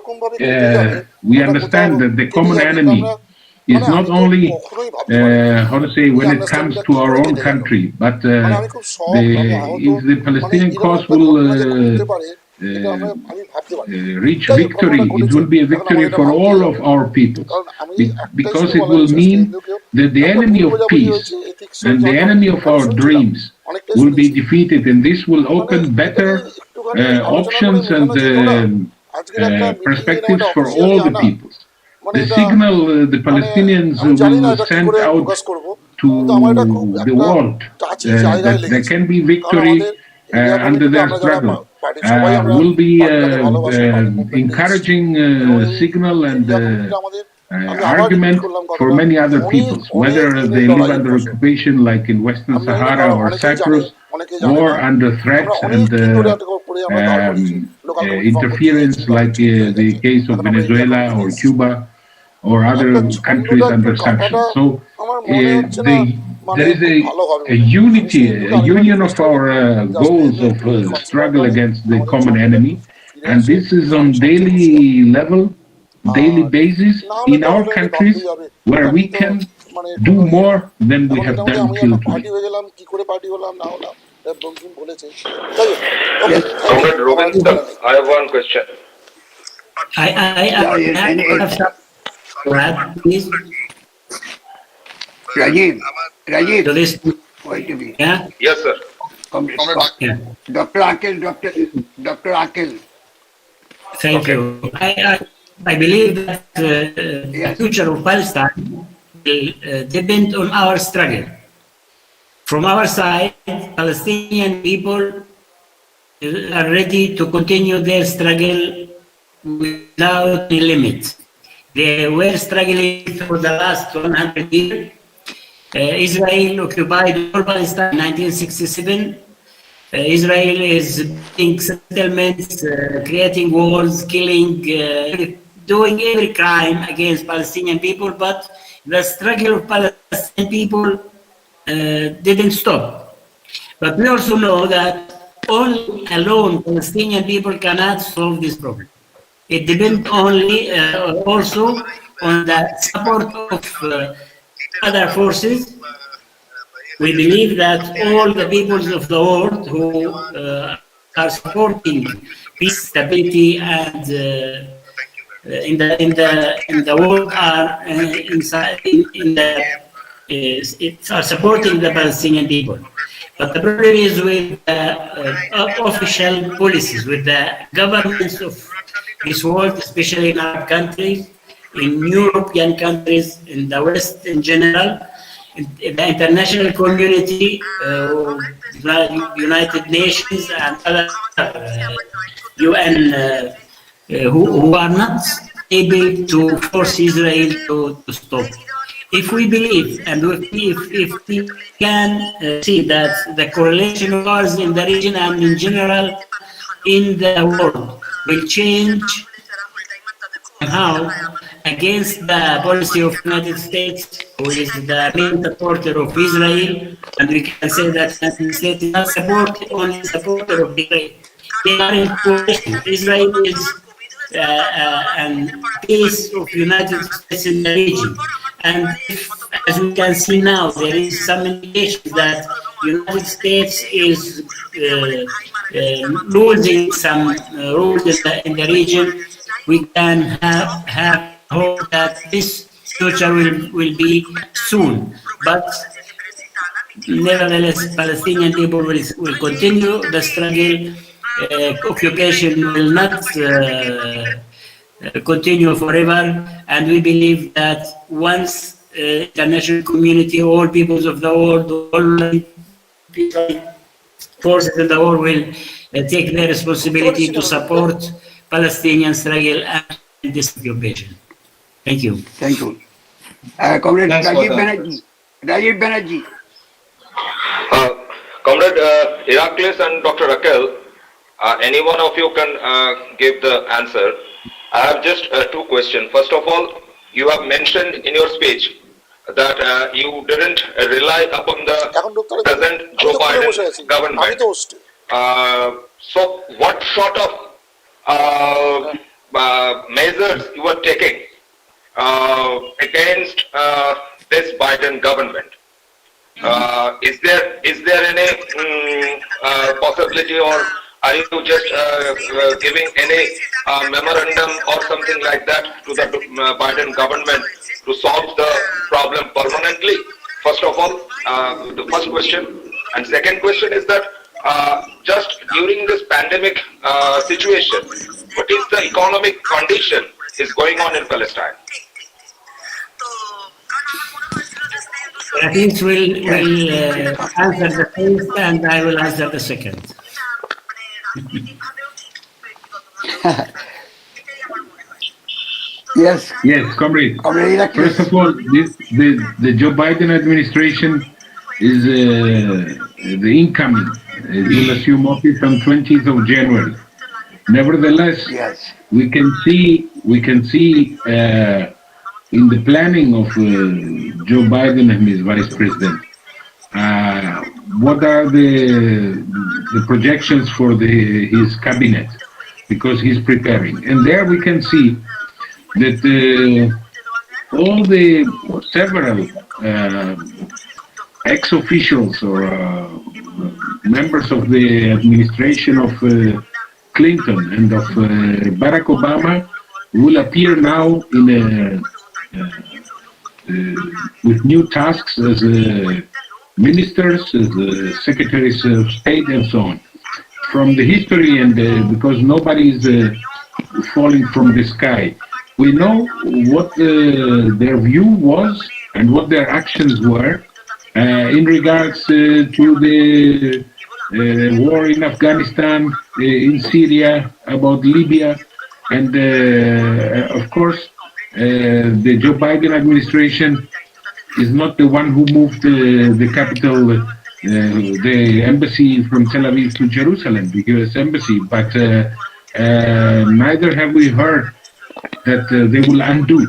we understand that the common enemy is not only, how to say, when it comes to our own country, but if the Palestinian cause will reach victory, it will be a victory for all of our people, because it will mean that the enemy of peace and the enemy of our dreams will be defeated, and this will open better options and perspectives for all the peoples. The signal the Palestinians will send out to the world that there can be victory under their struggle will be encouraging signal and argument for many other peoples, whether they live under occupation like in Western Sahara or Cyprus, or under threats and interference like the case of Venezuela or Cuba or other countries under sanctions. So there is a unity, a union of our goals of struggle against the common enemy, and this is on daily level, daily basis in our countries, where we can do more than we have done till today. Comrade Rovinder, I have one question. I have some. Brad, please. Rajiv, To this, wait a minute. yeah. Yes, sir. Yeah. Dr. Akel. Thank you. I believe that the future of Palestine will depend on our struggle. From our side, Palestinian people are ready to continue their struggle without any limit. They were struggling for the last 100 years. Israel occupied all Palestine in 1967. Israel is building settlements, creating wars, killing, doing every crime against Palestinian people, but the struggle of Palestinian people didn't stop. But we also know that only alone Palestinian people cannot solve this problem. It depends only also on the support of other forces. We believe that all the peoples of the world who are supporting peace, stability, and in the world are are supporting the Palestinian people. But the problem is with official policies, with the governments of this world, especially in Arab countries, in European countries, in the West in general, in the international community, United Nations and other UN who are not able to force Israel to stop. If we believe and if we can see that the correlation of wars in the region and in general in the world will change somehow against the policy of the United States, who is the main supporter of Israel, and we can say that the United States is not only supporter of Israel. They are in coalition. Israel is a piece of United States in the region. And if, as we can see now, there is some indication that United States is losing some roles in the region, we can have hope that this future will be soon. But Nevertheless, Palestinian people will continue the struggle. Occupation will not continue forever, and we believe that once international community, all peoples of the world, all forces in the world will take their responsibility to support Palestinian struggle and this occupation. Thank you. Thank you. Comrade Thanks for Rajiv the Banerjee. Rajiv Banerjee. Comrade Heracles and Dr. Raquel, any one of you can give the answer. I have just two questions. First of all, you have mentioned in your speech that you didn't rely upon the present Joe Biden government. So what sort of measures you are taking against this Biden government? Is there any possibility, or are you just giving any memorandum or something like that to the Biden government to solve the problem permanently? First of all, the first question. And second question is that just during this pandemic situation, what is the economic condition is going on in Palestine? Rafiq will answer the first and I will answer the second. Yes. Yes, comrade. Comrade Heracles. First of all, the Joe Biden administration is the incoming. It will assume office on 20th of January. Nevertheless, Yes. we can see in the planning of Joe Biden and his vice president, what are the projections for his cabinet, because he's preparing. And there we can see that all the several ex-officials or members of the administration of Clinton and of Barack Obama will appear now in with new tasks as ministers, as secretaries of state, and so on. From the history, and because nobody is falling from the sky, we know what their view was and what their actions were in regards to the war in Afghanistan, in Syria, about Libya, and of course, the Joe Biden administration is not the one who moved the capital, the embassy from Tel Aviv to Jerusalem, the U.S. embassy, but neither have we heard that they will undo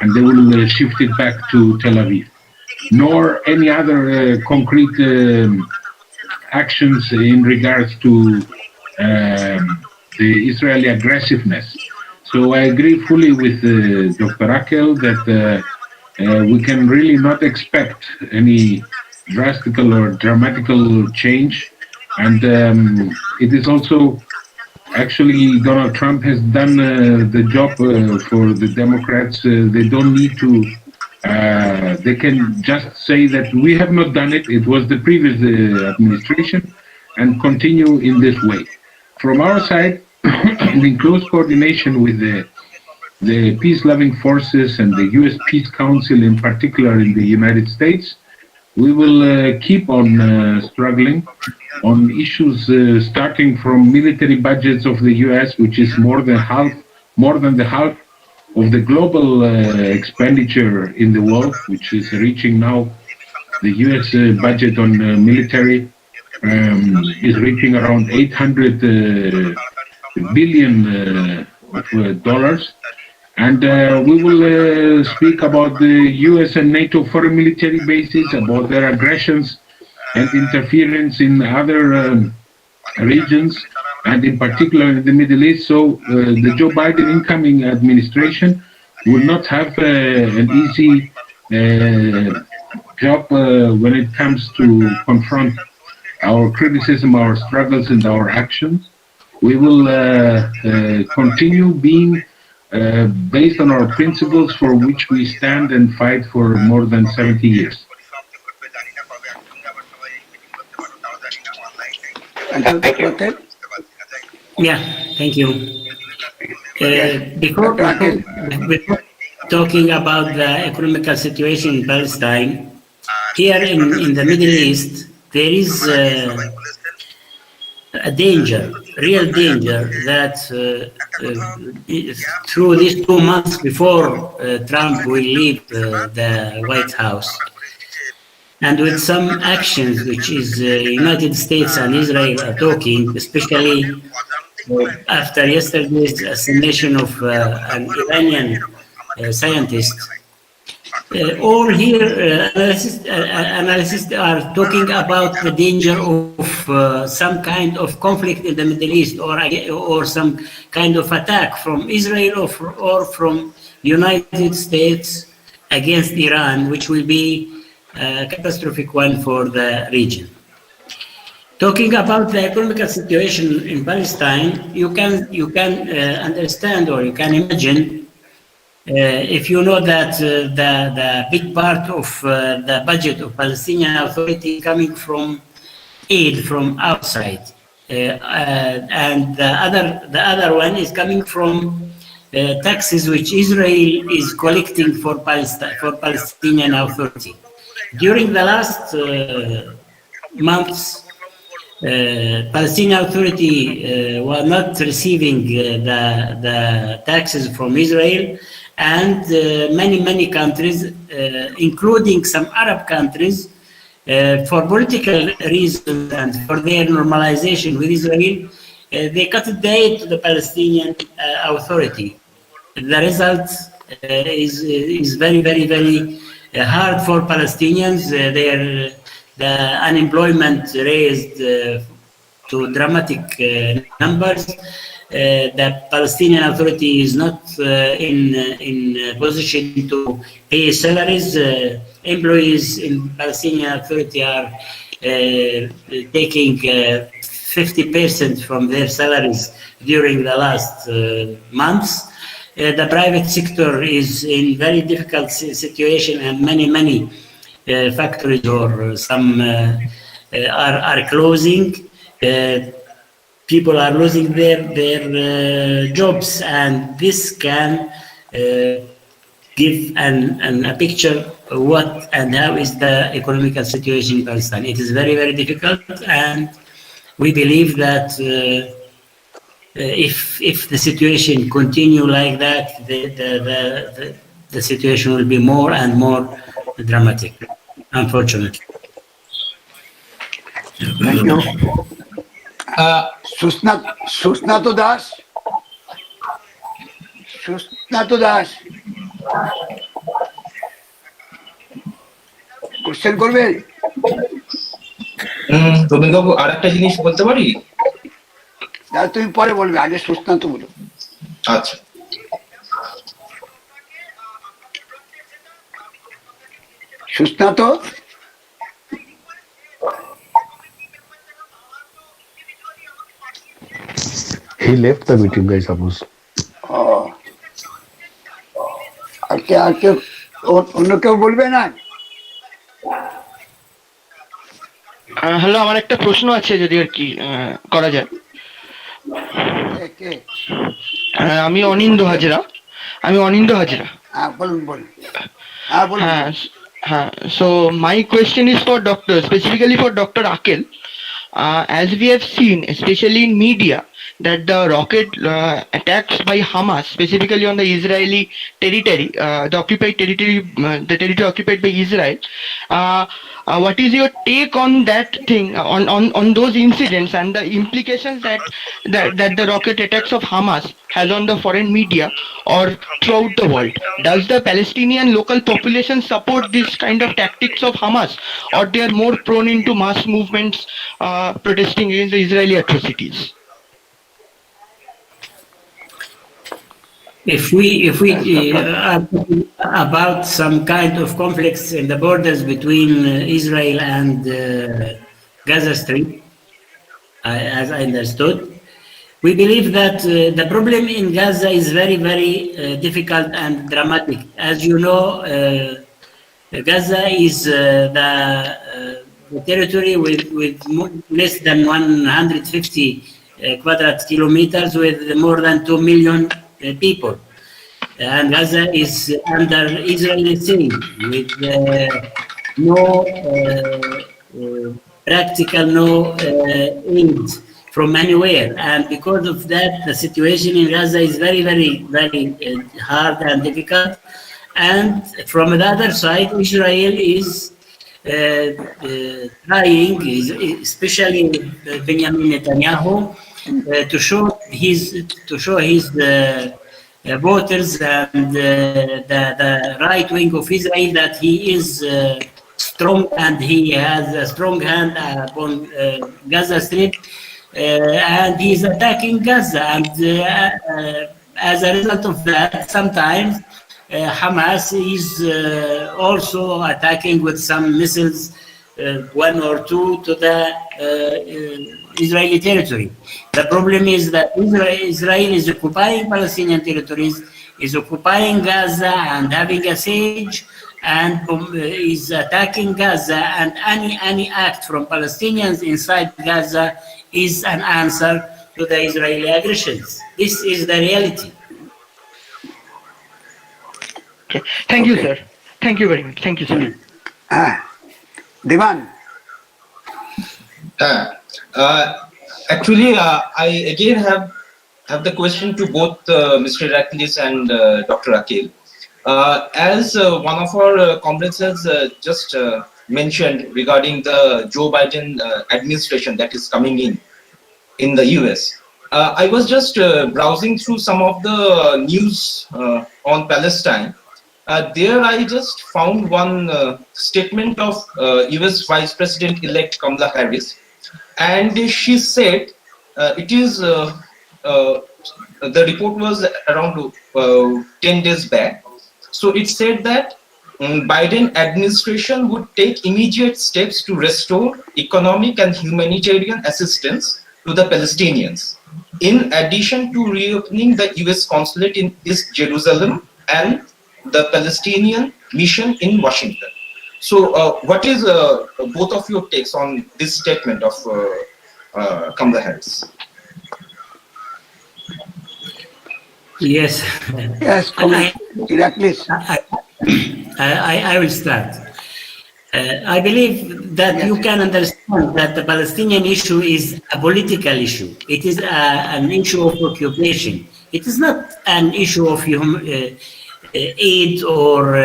and they will shift it back to Tel Aviv, nor any other concrete actions in regards to the Israeli aggressiveness. So I agree fully with Dr. Raquel that we can really not expect any drastical or dramatical change. And it is also, actually, Donald Trump has done the job for the Democrats. They don't need to, they can just say that we have not done it, it was the previous administration, and continue in this way. From our side, in close coordination with the peace-loving forces and the U.S. Peace Council, in particular in the United States, we will keep on struggling on issues starting from military budgets of the U.S., which is more than the half of the global expenditure in the world, which is reaching now, the U.S. budget on military is reaching around $800 billion dollars. And we will speak about the US and NATO foreign military bases, about their aggressions and interference in other regions, and in particular in the Middle East. So the Joe Biden incoming administration will not have an easy job when it comes to confront our criticism, our struggles, and our actions. We will continue being based on our principles for which we stand and fight for more than 70 years. Thank you. Yeah, thank you. Before talking about the economical situation in Palestine, here in the Middle East, there is a danger, real danger, that through these 2 months before Trump will leave the White House, and with some actions which is United States and Israel are talking, especially after yesterday's assassination of an Iranian scientist. All here analysts are talking about the danger of some kind of conflict in the Middle East, or some kind of attack from Israel or from United States against Iran, which will be a catastrophic one for the region. Talking about the economical situation in Palestine, you can understand, or you can imagine, if you know that the big part of the budget of Palestinian Authority is coming from aid from outside, and the other one is coming from taxes which Israel is collecting for Palestinian Authority. During the last months, Palestinian Authority were not receiving the taxes from Israel, and many countries, including some Arab countries, for political reasons and for their normalization with Israel, they cut the aid to the Palestinian Authority. The result is very hard for Palestinians. The unemployment raised to dramatic numbers. The Palestinian Authority is not in position to pay salaries. Employees in Palestinian Authority are taking 50% from their salaries during the last months. The private sector is in very difficult situation, and many factories or some are closing. People are losing their jobs, and this can give a picture of what and how is the economical situation in Palestine. It is very difficult, and we believe that if the situation continue like that, the situation will be more and more dramatic, unfortunately. Thank you. Susnato Das. Question করবে? রবীন্দ্রবাবু, আর একটা জিনিস বলতে পারি? তুমি পরে বলবে, আগে সুস্নাত বলো। আচ্ছা। সুস্নাত? He left the meeting, I suppose. আর কেউ অন্য কেউ বলবে না? হ্যালো, আমার একটা প্রশ্ন আছে, যদি আর কি করা যায়। আমি অনিন্দ্য হাজরা। হ্যাঁ, so my question is for doctor, specifically for Dr. Akel. As we have seen, especially in media, that the rocket attacks by Hamas, specifically on the Israeli territory, the occupied territory, the territory occupied by Israel. What is your take on that thing, on those incidents and the implications that the rocket attacks of Hamas has on the foreign media or throughout the world? Does the Palestinian local population support this kind of tactics of Hamas, or they are more prone into mass movements protesting against the Israeli atrocities? If we are about some kind of conflicts in the borders between Israel and Gaza Strip, as I understood, we believe that the problem in Gaza is very difficult and dramatic. As you know, Gaza is territory with less than 150 quadrat kilometers with more than 2 million people. And Gaza is under Israeli state with no practical, no aid from anywhere. And because of that, the situation in Gaza is very, very, very hard and difficult. And from the other side, Israel is trying, especially Benjamin Netanyahu, to show his voters and the right wing of Israel that he is strong and he has a strong hand upon Gaza Strip, and he is attacking Gaza. And as a result of that, sometimes Hamas is also attacking with some missiles, one or two, to the Israeli territory. The problem is that Israel is occupying Palestinian territories, is occupying Gaza and having a siege, and is attacking Gaza, and any act from Palestinians inside Gaza is an answer to the Israeli aggressions. This is the reality. Okay. Thank you, sir. Thank you very much. Thank you, sir. Divan. Actually, I again have the question to both Mr. Iraklis and Dr. Akil. As one of our comrades has just mentioned regarding the Joe Biden administration that is coming in the US, I was just browsing through some of the news on Palestine. There I just found one statement of US Vice President-elect Kamala Harris, and she said it is the report was around 10 days back. So it said that Biden administration would take immediate steps to restore economic and humanitarian assistance to the Palestinians, in addition to reopening the US consulate in East Jerusalem and the Palestinian mission in Washington. So what is both of your takes on this statement of Kamala Harris? Yes. Yes, Iraklis. I will start. I believe that you can understand that the Palestinian issue is a political issue. It is an issue of occupation. It is not an issue of aid or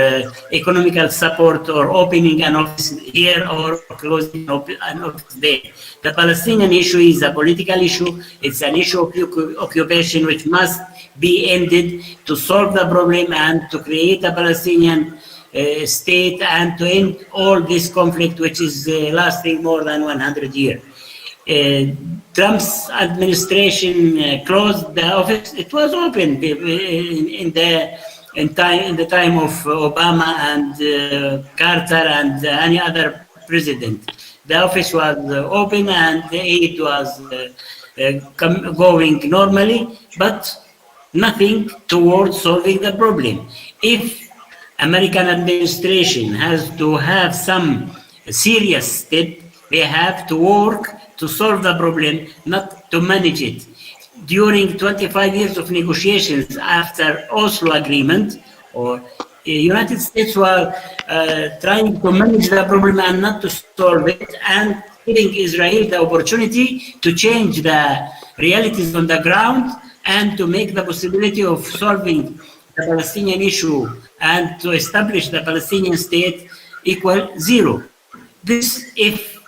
economical support or opening an office here or closing an office there. The Palestinian issue is a political issue. It's an issue of occupation which must be ended to solve the problem and to create a Palestinian state and to end all this conflict which is lasting more than 100 years. Trump's administration closed the office. It was open in the time of Obama and Carter and any other president. The office was open and the aid was going normally, but nothing towards solving the problem. If American administration has to have some serious step, they have to work to solve the problem, not to manage it. During 25 years of negotiations after Oslo Agreement, or United States were trying to manage the problem and not to solve it, and giving Israel the opportunity to change the realities on the ground and to make the possibility of solving the Palestinian issue and to establish the Palestinian state equal zero. This, if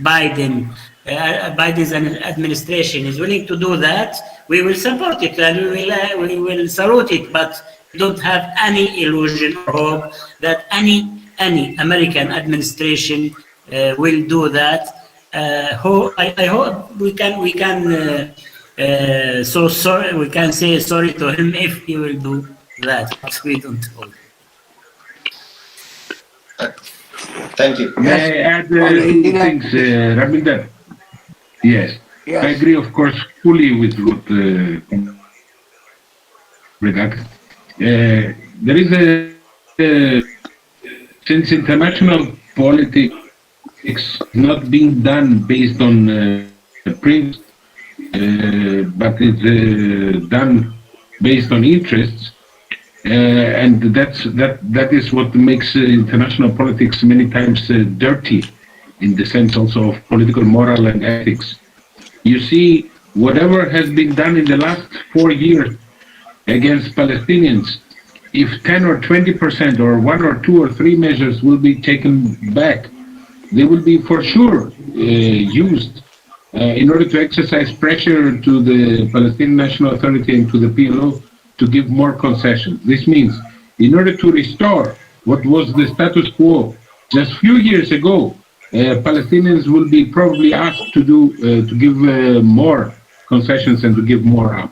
Biden's administration is willing to do that, we will support it and we will salute it. But we don't have any illusion or hope that any American administration will do that. I hope we can say sorry to him if he will do that. But we don't hope. Thank you. May I add two things, Rabinder? Yes. I agree, of course, fully with what there is since international politics it's not being done based on principles, but it's done based on interests. And that is what makes international politics many times dirty, in the sense also of political moral and ethics. You see, whatever has been done in the last 4 years against Palestinians, if 10 or 20% or 1 or 2 or 3 measures will be taken back, they will be for sure used in order to exercise pressure to the Palestinian National Authority and to the PLO to give more concessions. This means in order to restore what was the status quo just a few years ago, Palestinians will be probably asked to do to give more concessions and to give more up.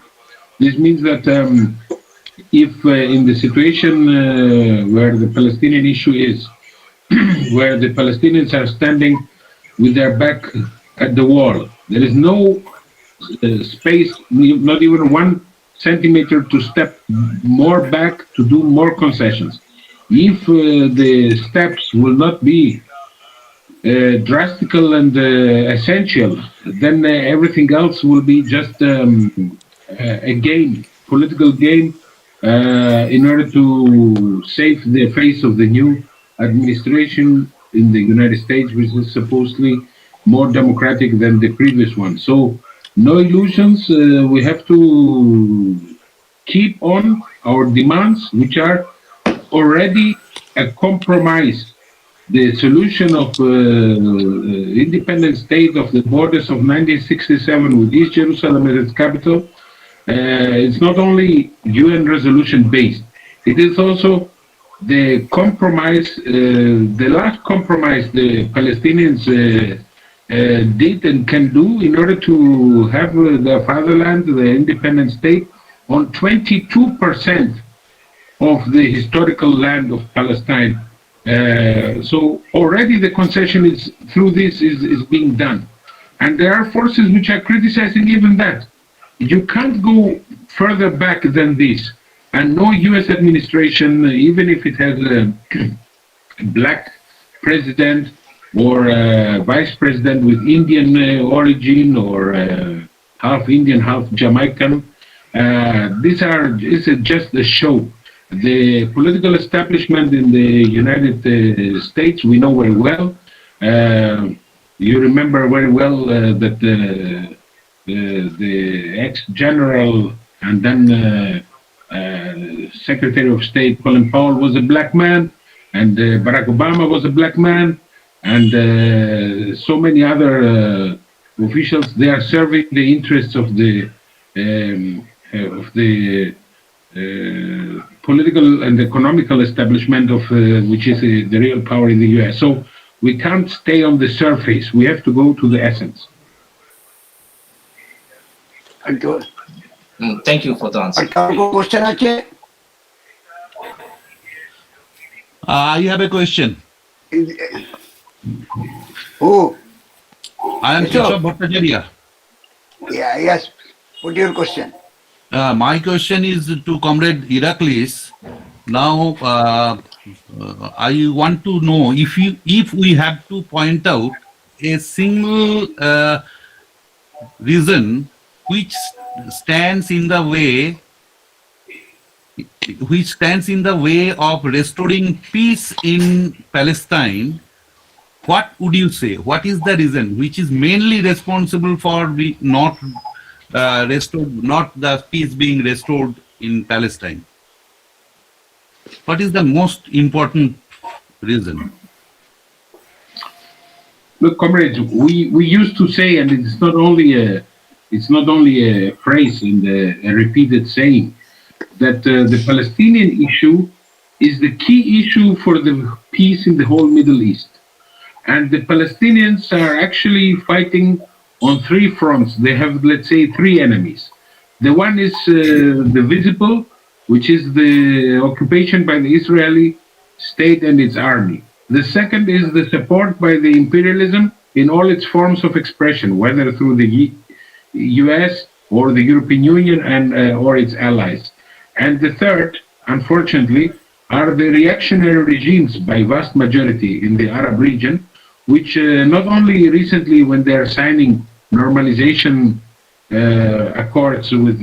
This means that if in the situation where the Palestinian issue is, where the Palestinians are standing with their back at the wall, there is no space, not even 1 centimeter to step more back to do more concessions. If the steps will not be drastical and essential, then everything else will be just a game, political game, in order to save the face of the new administration in the United States, which is supposedly more democratic than the previous one. So, no illusions. We have to keep on our demands, which are already a compromise. The solution of independent state of the borders of 1967 with East Jerusalem as its capital, it's not only UN resolution based, it is also the compromise, the last compromise the Palestinians did and can do in order to have their fatherland, the independent state, on 22% of the historical land of Palestine. So already the concession is through this is being done. And there are forces which are criticizing even that. You can't go further back than this. And no US administration, even if it has a black president or a vice president with Indian origin or half Indian, half Jamaican, these are just a show. The political establishment in the United States, we know very well. You remember very well that the ex-general and then Secretary of State Colin Powell was a black man, and Barack Obama was a black man, and so many other officials. They are serving the interests of the political and economical establishment of which is the real power in the US. So we can't stay on the surface. We have to go to the essence. Thank you for the answer. Question আছে? I have a question. Who? I am Keshav Bhattacharya. Yeah, yes. Put your question. My question is to Comrade Iraklis. Now, I want to know if we have to point out a single reason which stands in the way of restoring peace in Palestine, what would you say? What is the reason which is mainly responsible for not the peace being restored in Palestine? What is the most important reason? Look, comrades, we used to say, and it's not only a phrase and a repeated saying, that the Palestinian issue is the key issue for the peace in the whole Middle East. And the Palestinians are actually fighting on 3 fronts. They have, let's say, 3 enemies. The one is the visible, which is the occupation by the Israeli state and its army. The second is the support by the imperialism in all its forms of expression, whether through the US or the European Union and or its allies. And the third, unfortunately, are the reactionary regimes by vast majority in the Arab region, which not only recently when they are signing normalization accords with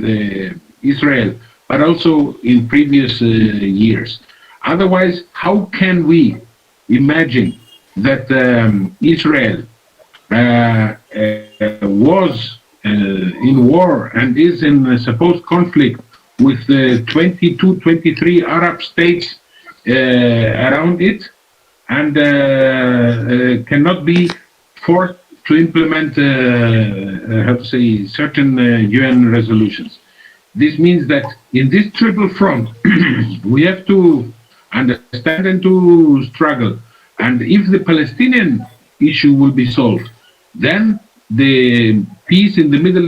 Israel, but also in previous years. Otherwise, how can we imagine that Israel was in war and is in a supposed conflict with 22, 23 Arab states around it, and cannot be forced to implement, how to say, certain UN resolutions. This means that in this triple front, we have to understand and to struggle. And if the Palestinian issue will be solved, then the peace in the Middle